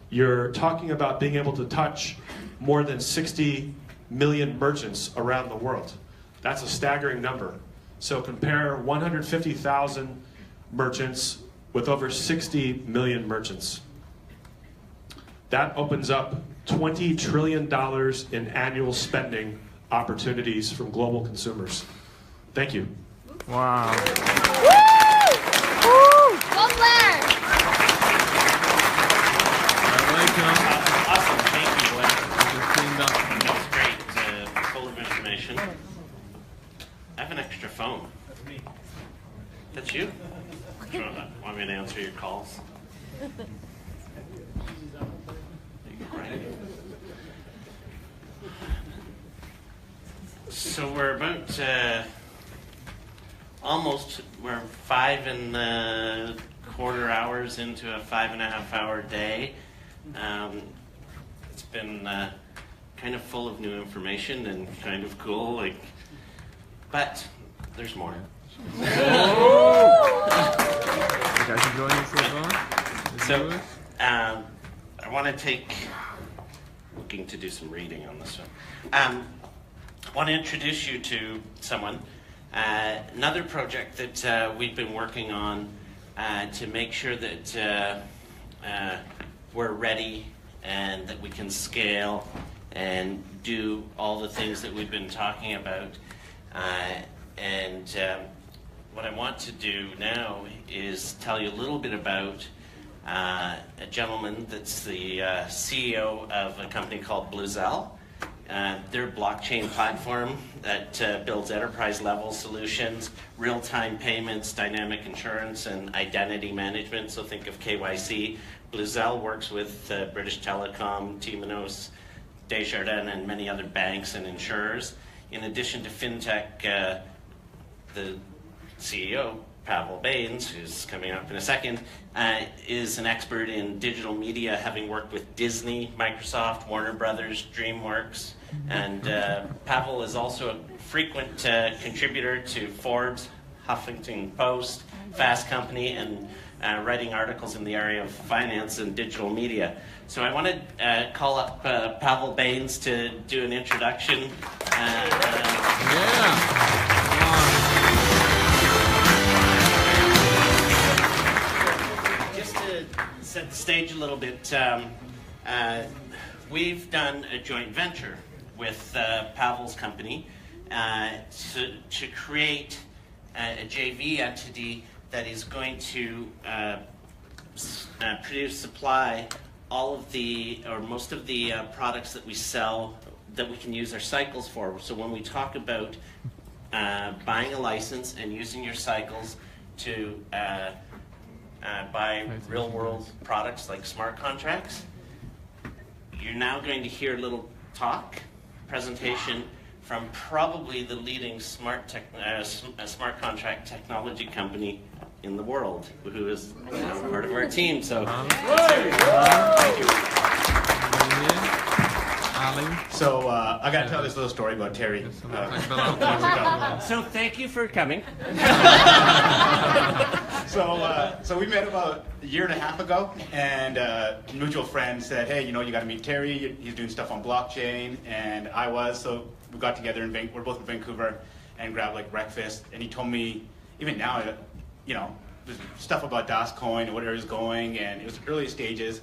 you're talking about being able to touch more than 60 million merchants around the world. That's a staggering number. So compare 150,000 merchants with over 60 million merchants. That opens up $20 trillion in annual spending opportunities from global consumers. Thank you. Wow. Awesome, thank you, Glenn. That was great, full of information. I have an extra phone. That's you? Want me to answer your calls? So we're about we're 5.25 hours into a 5.5-hour day. It's been kind of full of new information and kind of cool. Like But there's more. You guys enjoying this so far? So, I want to looking to do some reading on this one. I want to introduce you to someone. Another project that we've been working on to make sure that we're ready and that we can scale and do all the things that we've been talking about. What I want to do now is tell you a little bit about a gentleman that's the CEO of a company called Bluzelle. Their blockchain platform that builds enterprise-level solutions, real-time payments, dynamic insurance, and identity management. So think of KYC. Bluzelle works with British Telecom, Temenos, Desjardins, and many other banks and insurers. In addition to fintech, the CEO, Pavel Bains, who's coming up in a second, is an expert in digital media, having worked with Disney, Microsoft, Warner Brothers, DreamWorks. And Pavel is also a frequent contributor to Forbes, Huffington Post, Fast Company, and writing articles in the area of finance and digital media. So I want to call up Pavel Bains to do an introduction. Just to set the stage a little bit, we've done a joint venture with Pavel's company to create a JV entity that is going to supply all of the, or most of the products that we sell that we can use our cycles for. So when we talk about buying a license and using your cycles to buy real-world products like smart contracts, you're now going to hear a little presentation from probably the leading smart contract technology company in the world, who is part of our team. So, thank you. So I got to tell this little story about Terry. So thank you for coming. So we met about a year and a half ago, and a mutual friend said, hey, you got to meet Terry. He's doing stuff on blockchain, and I was. So we got together we're both in Vancouver, and grabbed like breakfast. And he told me, even now, there's stuff about DasCoin and where it's going, and it was early stages.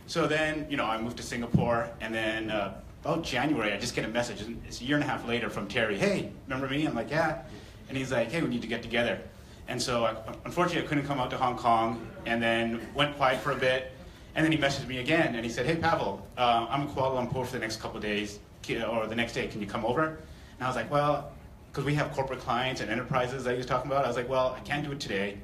So then, I moved to Singapore, and then about January, I just get a message. It's a year and a half later from Terry. Hey, remember me? I'm like, yeah. And he's like, hey, we need to get together. And so, unfortunately, I couldn't come out to Hong Kong, and then went quiet for a bit. And then he messaged me again, and he said, hey, Pavel, I'm in Kuala Lumpur for the next couple of days, or the next day. Can you come over? And I was like, well, because we have corporate clients and enterprises that he was talking about. I was like, well, I can't do it today.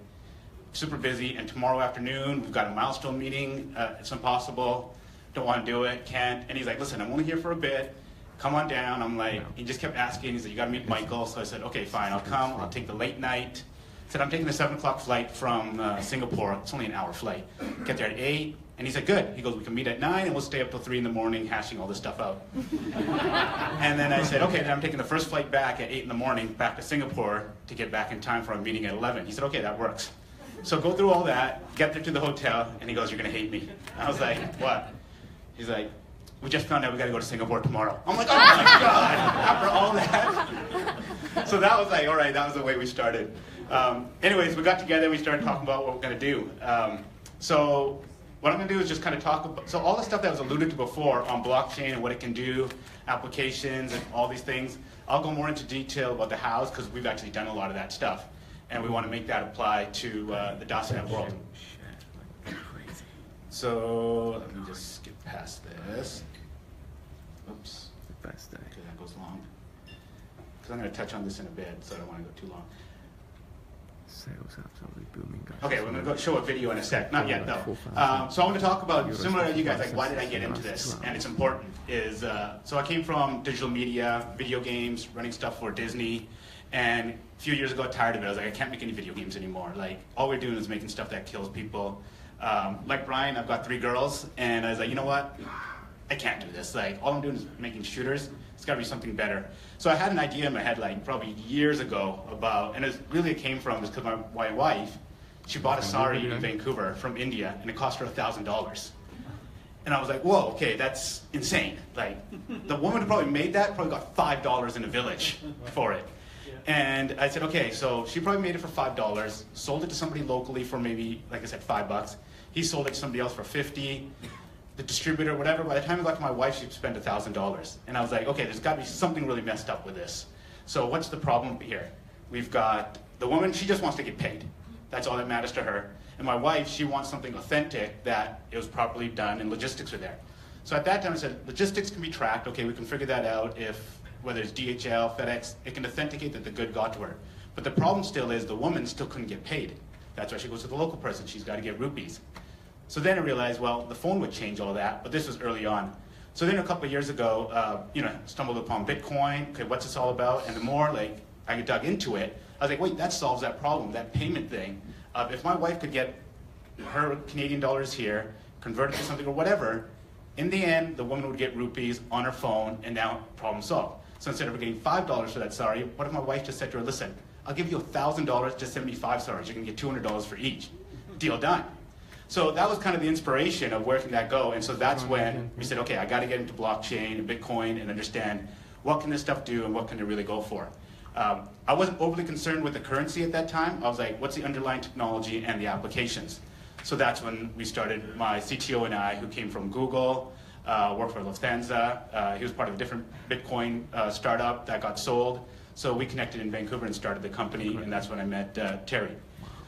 Super busy, and tomorrow afternoon we've got a milestone meeting. It's impossible. Don't want to do it. Can't. And he's like, listen, I'm only here for a bit. Come on down. I'm like, he just kept asking. He said, you got to meet Michael. So I said, okay, fine. I'll come. I'll take the late night. I said, I'm taking the 7 o'clock flight from Singapore. It's only an hour flight. Get there at 8. And he said, good. He goes, we can meet at 9, and we'll stay up till 3 in the morning hashing all this stuff out. And then I said, okay, then I'm taking the first flight back at 8 in the morning back to Singapore to get back in time for a meeting at 11. He said, okay, that works. So go through all that, get there to the hotel, and he goes, you're going to hate me. I was like, what? He's like, we just found out we got to go to Singapore tomorrow. I'm like, oh my God, after all that? So that was like, all right, that was the way we started. Anyways, we got together, we started talking about what we're going to do. So what I'm going to do is just kind of talk about, so all the stuff that was alluded to before on blockchain and what it can do, applications and all these things, I'll go more into detail about the hows, because we've actually done a lot of that stuff. And we want to make that apply to the DasNet world. So let me just skip past this. Oops. Okay, that goes long. Because I'm going to touch on this in a bit, so I don't want to go too long. Sales absolutely booming, guys. Okay, we're going to show a video in a sec. Not yet, though. So I want to talk about, similar to you guys, like why did I get into this? And it's important. So I came from digital media, video games, running stuff for Disney. And a few years ago, I got tired of it. I was like, I can't make any video games anymore. Like, all we're doing is making stuff that kills people. Like Brian, I've got 3 girls, and I was like, you know what? I can't do this. Like, all I'm doing is making shooters. It's got to be something better. So I had an idea in my head, like, probably years ago about, and it really came from, is because my wife, she bought a sari in Vancouver from India, and it cost her $1,000. And I was like, whoa, okay, that's insane. Like, the woman who probably made that probably got $5 in a village for it. And I said, okay, so she probably made it for $5, sold it to somebody locally for maybe, like I said, $5. He sold it to somebody else for $50. The distributor, whatever, by the time it got to my wife, she'd spent $1,000. And I was like, okay, there's got to be something really messed up with this. So what's the problem here? We've got the woman, she just wants to get paid. That's all that matters to her. And my wife, she wants something authentic, that it was properly done and logistics are there. So at that time I said, logistics can be tracked. Okay, we can figure that out if, whether it's DHL, FedEx, it can authenticate that the good got to her. But the problem still is the woman still couldn't get paid. That's why she goes to the local person. She's got to get rupees. So then I realized, well, the phone would change all that, but this was early on. So then a couple of years ago, stumbled upon Bitcoin. Okay, what's this all about? And the more like I dug into it, I was like, wait, that solves that problem, that payment thing. If my wife could get her Canadian dollars here, convert it to something or whatever, in the end, the woman would get rupees on her phone, and now problem solved. So instead of getting $5 for that sari, what if my wife just said to her, listen, I'll give you $1,000 to send me 5 saris. You can get $200 for each. Deal done. So that was kind of the inspiration of where can that go. And so that's when we said, okay, I got to get into blockchain and Bitcoin and understand what can this stuff do and what can it really go for. I wasn't overly concerned with the currency at that time. I was like, what's the underlying technology and the applications? So that's when we started, my CTO and I, who came from Google, worked for Lufthansa. He was part of a different Bitcoin startup that got sold. So we connected in Vancouver and started the company, and that's when I met Terry.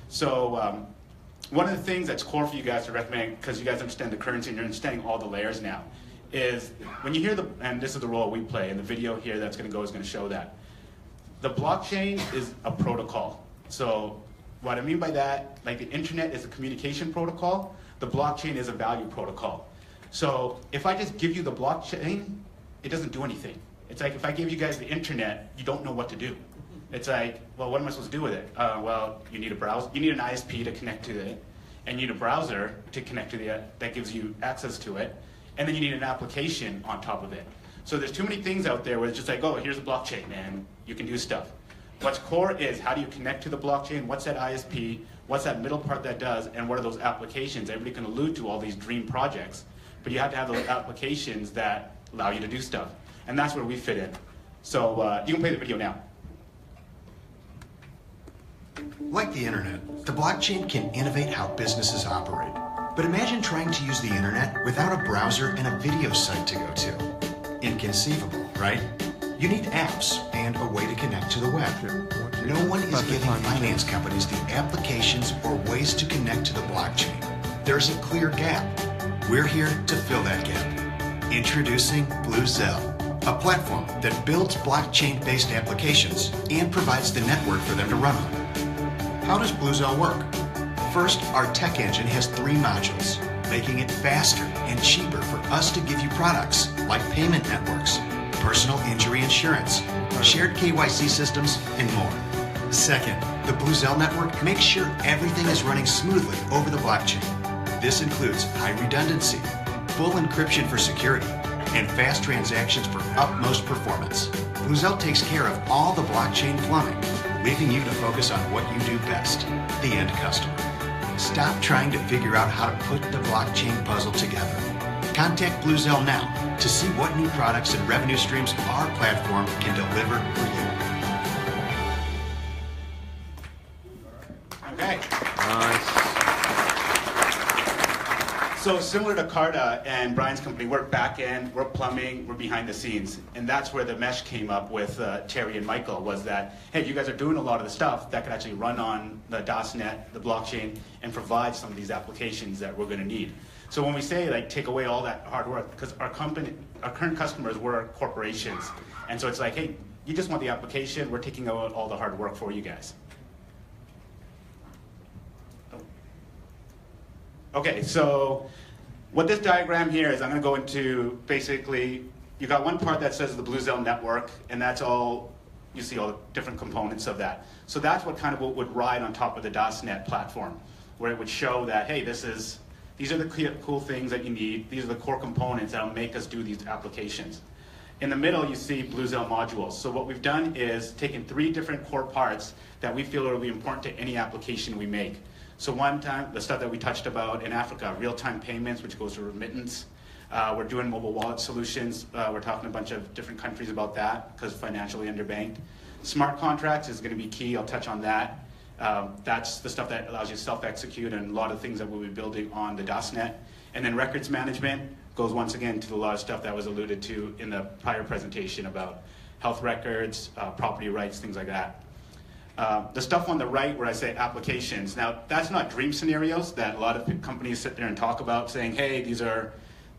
So one of the things that's core for you guys to recommend, because you guys understand the currency and you're understanding all the layers now, is when you hear and this is the role we play, and the video here that's going to go is going to show that. The blockchain is a protocol. So what I mean by that, like the internet is a communication protocol, the blockchain is a value protocol. So if I just give you the blockchain, it doesn't do anything. It's like if I give you guys the internet, you don't know what to do. It's like, well, what am I supposed to do with it? Well, you need a browser, you need an ISP to connect to it, and you need a browser to connect to it that gives you access to it, and then you need an application on top of it. So there's too many things out there where it's just like, oh, here's a blockchain, and you can do stuff. What's core is how do you connect to the blockchain? What's that ISP? What's that middle part that does? And what are those applications? Everybody can allude to all these dream projects, but you have to have those applications that allow you to do stuff. And that's where we fit in. So you can play the video now. Like the internet, the blockchain can innovate how businesses operate. But imagine trying to use the internet without a browser and a video site to go to. Inconceivable, right? You need apps and a way to connect to the web. No one is giving finance companies the applications or ways to connect to the blockchain. There's a clear gap. We're here to fill that gap. Introducing BlueZell, a platform that builds blockchain-based applications and provides the network for them to run on. How does BlueZell work? First, our tech engine has 3 modules, making it faster and cheaper for us to give you products like payment networks, personal injury insurance, shared KYC systems, and more. Second, the BlueZell network makes sure everything is running smoothly over the blockchain. This includes high redundancy, full encryption for security, and fast transactions for utmost performance. BlueZell takes care of all the blockchain plumbing, leaving you to focus on what you do best, the end customer. Stop trying to figure out how to put the blockchain puzzle together. Contact BlueZell now to see what new products and revenue streams our platform can deliver for you. Okay. Nice. So similar to Carta and Brian's company, we're back end, we're plumbing, we're behind the scenes. And that's where the mesh came up with Terry and Michael, was that, hey, you guys are doing a lot of the stuff that could actually run on the DOSNet, the blockchain, and provide some of these applications that we're going to need. So when we say, like, take away all that hard work, because our current customers were corporations. And so it's like, hey, you just want the application, we're taking out all the hard work for you guys. Okay, so what this diagram here is, I'm going to go into basically, you got one part that says the BlueZell network, and that's all, you see all the different components of that. So that's what kind of would ride on top of the DOSNet platform, where it would show that, hey, this is These are the cool things that you need. These are the core components that will make us do these applications. In the middle, you see Bluezell modules. So what we've done is taken 3 different core parts that we feel will be important to any application we make. So one time, the stuff that we touched about in Africa, real-time payments, which goes to remittance. We're doing mobile wallet solutions. We're talking to a bunch of different countries about that because financially underbanked. Smart contracts is going to be key. I'll touch on that. That's the stuff that allows you to self-execute and a lot of things that we'll be building on the DOSNet. And then records management goes once again to a lot of stuff that was alluded to in the prior presentation about health records, property rights, things like that. The stuff on the right where I say applications, now that's not dream scenarios that a lot of companies sit there and talk about saying, hey, these are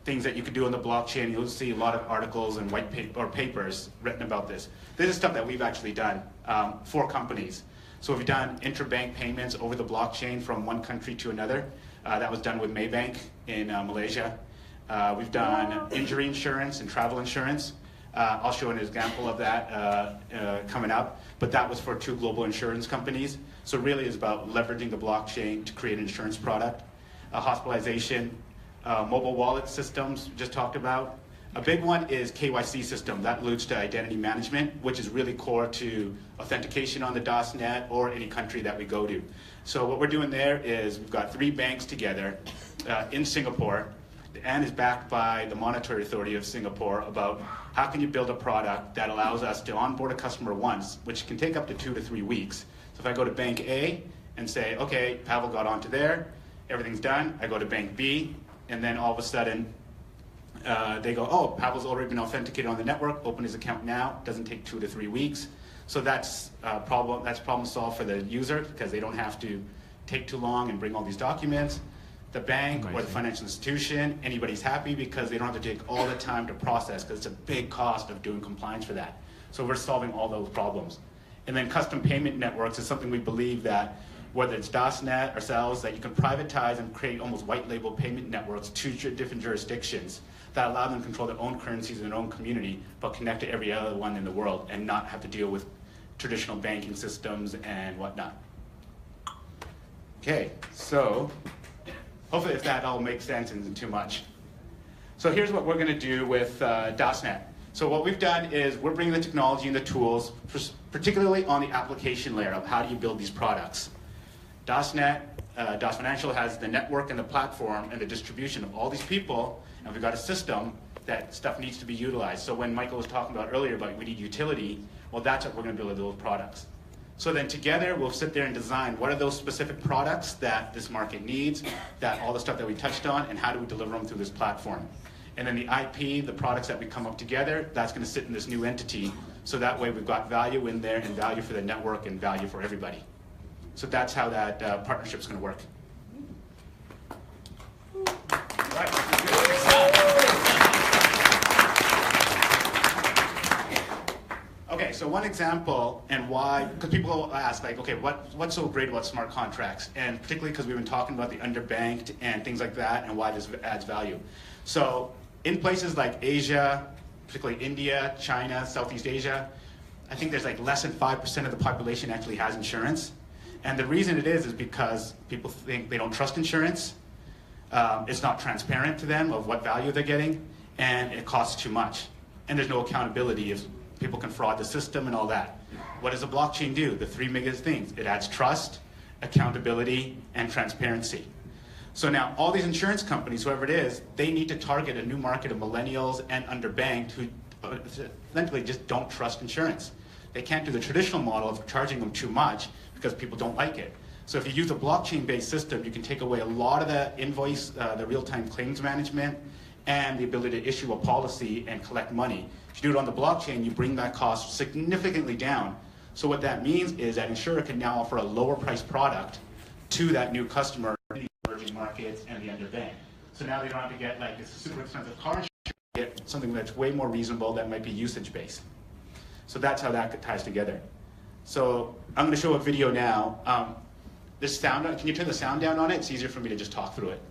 things that you could do on the blockchain. You'll see a lot of articles and white paper or papers written about this. This is stuff that we've actually done for companies. So we've done interbank payments over the blockchain from one country to another. That was done with Maybank in Malaysia. We've done injury insurance and travel insurance. I'll show an example of that coming up, but that was for 2 global insurance companies. So really it's about leveraging the blockchain to create an insurance product. Hospitalization, mobile wallet systems, just talked about. A big one is KYC system. That alludes to identity management, which is really core to authentication on the DOSNet or any country that we go to. So what we're doing there is we've got 3 banks together in Singapore, and is backed by the Monetary Authority of Singapore about how can you build a product that allows us to onboard a customer once, which can take up to 2 to 3 weeks. So if I go to Bank A and say, okay, Pavel got onto there, everything's done, I go to Bank B, and then all of a sudden they go, oh, Pavel's already been authenticated on the network, open his account now, doesn't take 2 to 3 weeks. So that's problem solved for the user because they don't have to take too long and bring all these documents. The bank or the financial institution, anybody's happy because they don't have to take all the time to process because it's a big cost of doing compliance for that. So we're solving all those problems. And then custom payment networks is something we believe that whether it's DOSNet, ourselves, that you can privatize and create almost white label payment networks to different jurisdictions that allow them to control their own currencies in their own community, but connect to every other one in the world and not have to deal with traditional banking systems and whatnot. Okay, so hopefully if that all makes sense and isn't too much. So here's what we're going to do with DOSNet. So what we've done is we're bringing the technology and the tools, particularly on the application layer of how do you build these products. DOSNet, DOS Financial has the network and the platform and the distribution of all these people, and we've got a system that stuff needs to be utilized. So when Michael was talking about earlier about we need utility, well that's what we're going to build with those products. So then together we'll sit there and design what are those specific products that this market needs, that all the stuff that we touched on, and how do we deliver them through this platform. And then the IP, the products that we come up together, that's going to sit in this new entity. So that way we've got value in there and value for the network and value for everybody. So that's how that partnership's going to work. Okay, so one example and why, because people ask like, okay, what's so great about smart contracts? And particularly because we've been talking about the underbanked and things like that and why this adds value. So in places like Asia, particularly India, China, Southeast Asia, I think there's like less than 5% of the population actually has insurance. And the reason it is because people think they don't trust insurance. It's not transparent to them of what value they're getting, and it costs too much. And there's no accountability if people can fraud the system and all that. What does a blockchain do? The 3 biggest things. It adds trust, accountability, and transparency. So now all these insurance companies, whoever it is, they need to target a new market of millennials and underbanked who essentially just don't trust insurance. They can't do the traditional model of charging them too much because people don't like it. So if you use a blockchain-based system, you can take away a lot of the invoice, the real-time claims management, and the ability to issue a policy and collect money. If you do it on the blockchain, you bring that cost significantly down. So what that means is that insurer can now offer a lower price product to that new customer in the emerging markets and the underbanked. So now they don't have to get like this super expensive car insurance, get something that's way more reasonable that might be usage-based. So that's how that ties together. So I'm going to show a video now. This sound, can you turn the sound down on it? It's easier for me to just talk through it.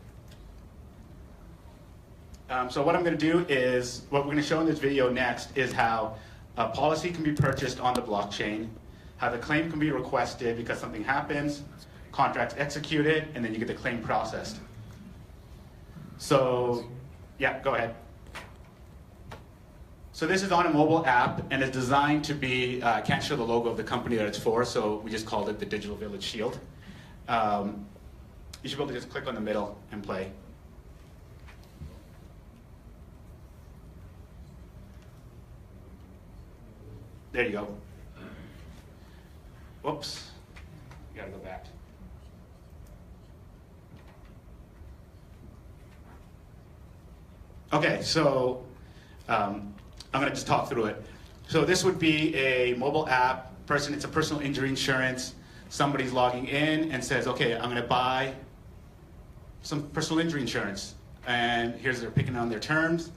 So what I'm going to do is, what we're going to show in this video next is how a policy can be purchased on the blockchain, how the claim can be requested because something happens, contracts executed, and then you get the claim processed. So, yeah, go ahead. So this is on a mobile app and is designed to be, can't show the logo of the company that it's for, so we just called it the Digital Village Shield. You should be able to just click on the middle and play. There you go. Whoops. You gotta go back. Okay, so I'm gonna just talk through it. So this would be a mobile app, it's a personal injury insurance. Somebody's logging in and says, okay, I'm gonna buy some personal injury insurance. And they're picking on their terms,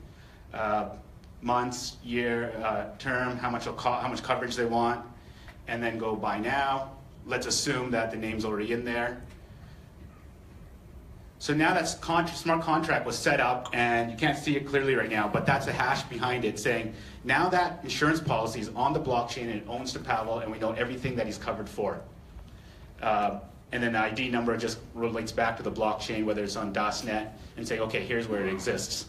months, year, term, how much coverage they want, and then go buy now. Let's assume that the name's already in there. So now that smart contract was set up, and you can't see it clearly right now, but that's a hash behind it saying, now that insurance policy is on the blockchain and it owns to Pavel, and we know everything that he's covered for. And then the ID number just relates back to the blockchain, whether it's on DOSNet, and say, okay, here's where it exists.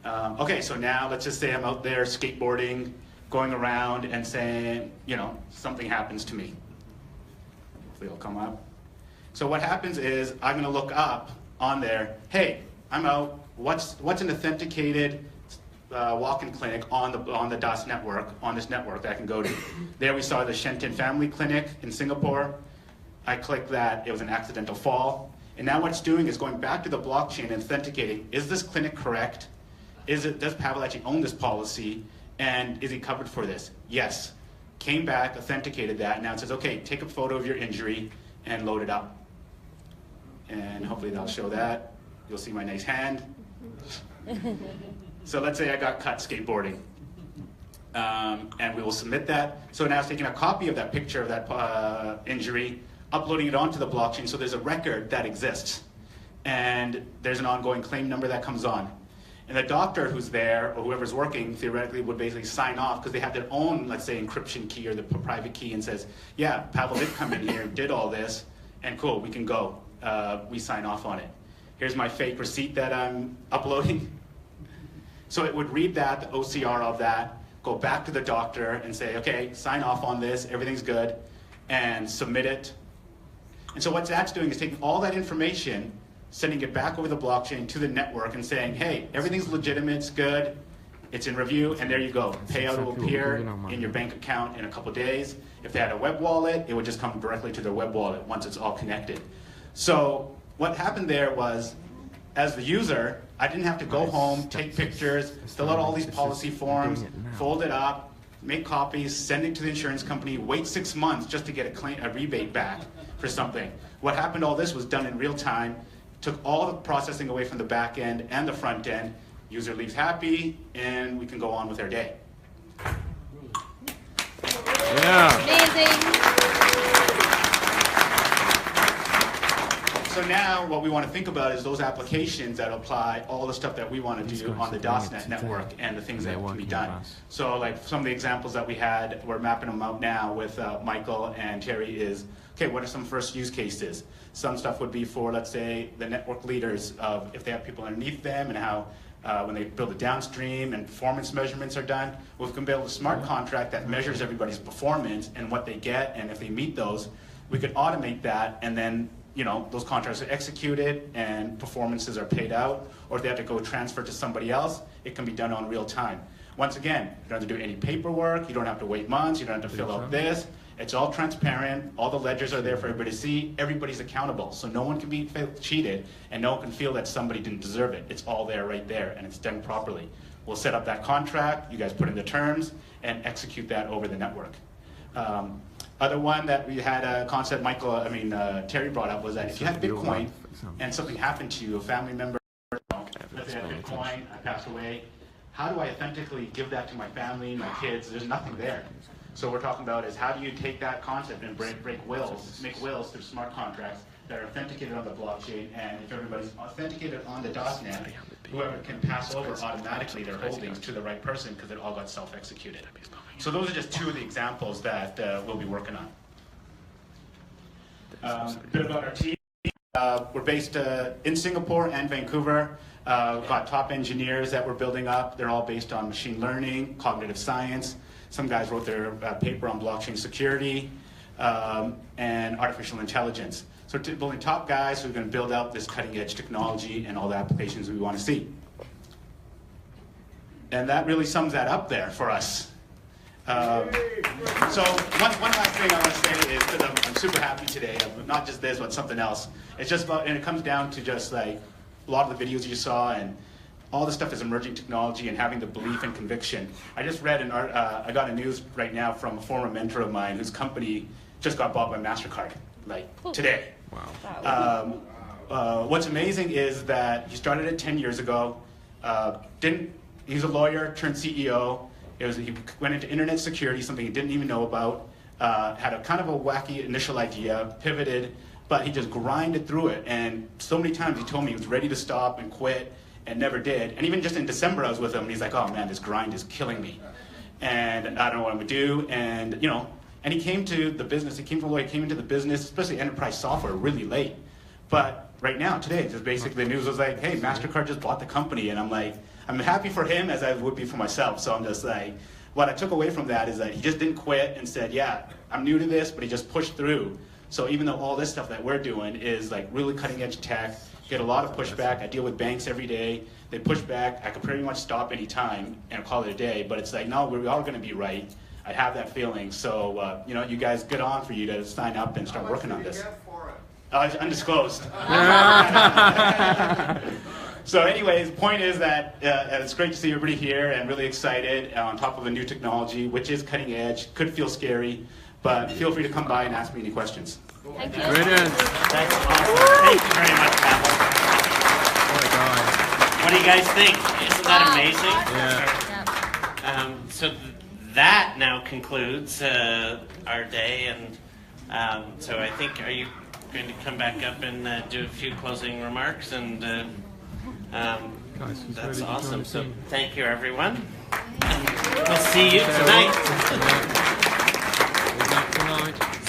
Okay, so now let's just say I'm out there skateboarding, going around and saying, something happens to me. Hopefully it'll come up. So what happens is I'm going to look up on there, hey, I'm out, what's an authenticated walk-in clinic on the DOS network, on this network that I can go to. There we saw the Shenton Family Clinic in Singapore. I clicked that, it was an accidental fall. And now what it's doing is going back to the blockchain and authenticating, is this clinic correct? Does Pavel actually own this policy? And is he covered for this? Yes. Came back, authenticated that, now it says, okay, take a photo of your injury and load it up. And hopefully that'll show that. You'll see my nice hand. So let's say I got cut skateboarding. And we will submit that. So now it's taking a copy of that picture of that injury, uploading it onto the blockchain, so there's a record that exists. And there's an ongoing claim number that comes on. And the doctor who's there, or whoever's working, theoretically would basically sign off, because they have their own, let's say, encryption key or the private key, and says, yeah, Pavel did come in here, did all this, and cool, we can go. We sign off on it. Here's my fake receipt that I'm uploading. So it would read that, the OCR of that, go back to the doctor and say, okay, sign off on this, everything's good, and submit it. And so what that's doing is taking all that information, sending it back over the blockchain to the network and saying, hey, everything's legitimate, it's good, it's in review, and there you go. Payout will appear in your bank account in a couple days. If they had a web wallet, it would just come directly to their web wallet once it's all connected. So what happened there was, as the user, I didn't have to go home, take pictures, fill out all these policy forms, fold it up, make copies, send it to the insurance company, wait 6 months just to get a rebate back for something. What happened, all this was done in real time, took all the processing away from the back end and the front end, user leaves happy, and we can go on with their day. Yeah. Amazing. So now what we want to think about is those applications that apply all the stuff that we want to do on the DOSNet network and the things that can be done. So like some of the examples that we had, we're mapping them out now with Michael and Terry is, okay, what are some first use cases? Some stuff would be for, let's say, the network leaders of if they have people underneath them and how when they build a downstream and performance measurements are done, we can build a smart contract that measures everybody's performance and what they get, and if they meet those, we could automate that, and then those contracts are executed and performances are paid out, or if they have to go transfer to somebody else, it can be done on real time. Once again, you don't have to do any paperwork, you don't have to wait months, you don't have to fill out this. It's all transparent, all the ledgers are there for everybody to see, everybody's accountable, so no one can be cheated and no one can feel that somebody didn't deserve it. It's all there right there and it's done properly. We'll set up that contract, you guys put in the terms, and execute that over the network. Other one that we had a concept Terry brought up was that if you had Bitcoin and something happened to you, a family member, let's say I had Bitcoin, I passed away, how do I authentically give that to my family, my kids? There's nothing there. So what we're talking about is how do you take that concept and make wills through smart contracts that are authenticated on the blockchain, and if everybody's authenticated on the DOSNet, whoever can pass over automatically their holdings to the right person because it all got self-executed. So those are just two of the examples that we'll be working on. A bit about our team. We're based in Singapore and Vancouver. Got top engineers that we're building up. They're all based on machine learning, cognitive science. Some guys wrote their paper on blockchain security and artificial intelligence. So building top guys who are going to build out this cutting edge technology and all the applications we want to see. And that really sums that up there for us. So one last thing I want to say is, because I'm super happy today, not just this, but something else. It's just about, and it comes down to just like a lot of the videos you saw and all the stuff is emerging technology and having the belief and conviction. I just read I got a news right now from a former mentor of mine whose company just got bought by MasterCard, like today. Wow. What's amazing is that he started it 10 years ago. He's a lawyer turned CEO. He went into internet security, something he didn't even know about. Had a kind of a wacky initial idea, pivoted, but he just grinded through it. And so many times he told me he was ready to stop and quit and never did. And even just in December I was with him and he's like, oh man, this grind is killing me. And I don't know what I'm gonna do. And and he came to the business, he came into the business, especially enterprise software, really late. But right now, today, just basically the news was like, hey, MasterCard just bought the company. And I'm like, I'm happy for him as I would be for myself. So I'm just like, what I took away from that is that he just didn't quit and said, yeah, I'm new to this, but he just pushed through. So even though all this stuff that we're doing is like really cutting edge tech, get a lot of pushback. I deal with banks every day. They push back. I could pretty much stop any time and call it a day. But it's like, no, we're all going to be right. I have that feeling. So, you guys, good on for you to sign up and start working on this. It's undisclosed. So anyways, the point is that it's great to see everybody here and really excited on top of a new technology, which is cutting edge, could feel scary, but feel free to come by and ask me any questions. Thank you. Brilliant. That's awesome. Thank you very much, Pavel. Oh my God. What do you guys think? Isn't that amazing? Yeah. So that now concludes our day, and so I think, are you going to come back up and do a few closing remarks? And that's awesome. So thank you, everyone. We'll see you tonight.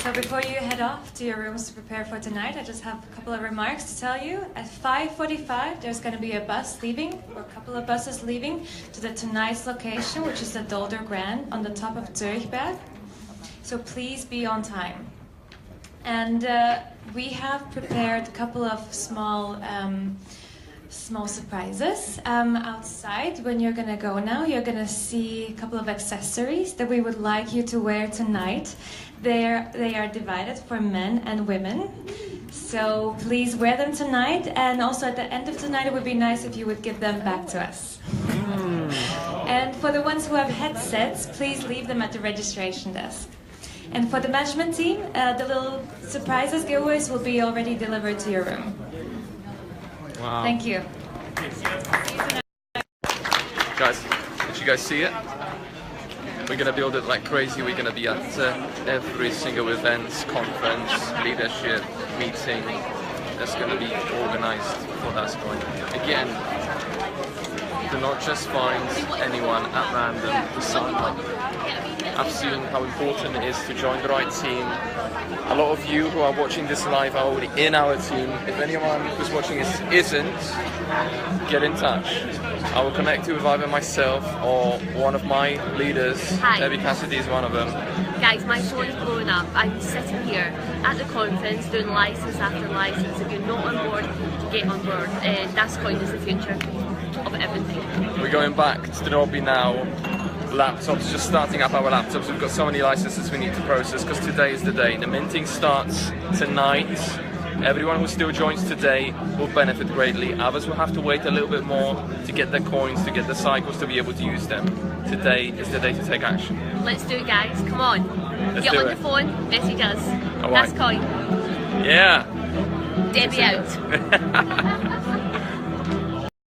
So before you head off to your rooms to prepare for tonight, I just have a couple of remarks to tell you. At 5:45, there's going to be a bus leaving, or a couple of buses leaving, to the tonight's location, which is the Dolder Grand on the top of Zurichberg. So please be on time. And we have prepared a couple of small surprises outside. When you're gonna go now, you're gonna see a couple of accessories that we would like you to wear tonight. They are divided for men and women. So please wear them tonight, and also at the end of tonight it would be nice if you would give them back to us. And for the ones who have headsets, please leave them at the registration desk. And for the management team, the little surprises giveaways will be already delivered to your room. Wow. Thank you. Guys, did you guys see it? We're going to build it like crazy. We're going to be at every single event, conference, leadership, meeting that's going to be organized for that point. Again, do not just find anyone at random to sign up. I've seen how important it is to join the right team. A lot of you who are watching this live are already in our team. If anyone who's watching this isn't, get in touch. I will connect you with either myself or one of my leaders. Hi. Debbie Cassidy is one of them. Guys, my phone is blowing up. I'm sitting here at the conference doing license after license. If you're not on board, get on board. Dascoin is the future of everything. We're going back to the lobby now. Laptops, just starting up our laptops. We've got so many licenses we need to process because today is the day. The minting starts tonight. Everyone who still joins today will benefit greatly. Others will have to wait a little bit more to get their coins, to get the cycles, to be able to use them. Today is the day to take action. Let's do it, guys. Come on. Let's get do on it. your phone, message us. All right. Dascoin. Yeah. Debbie out.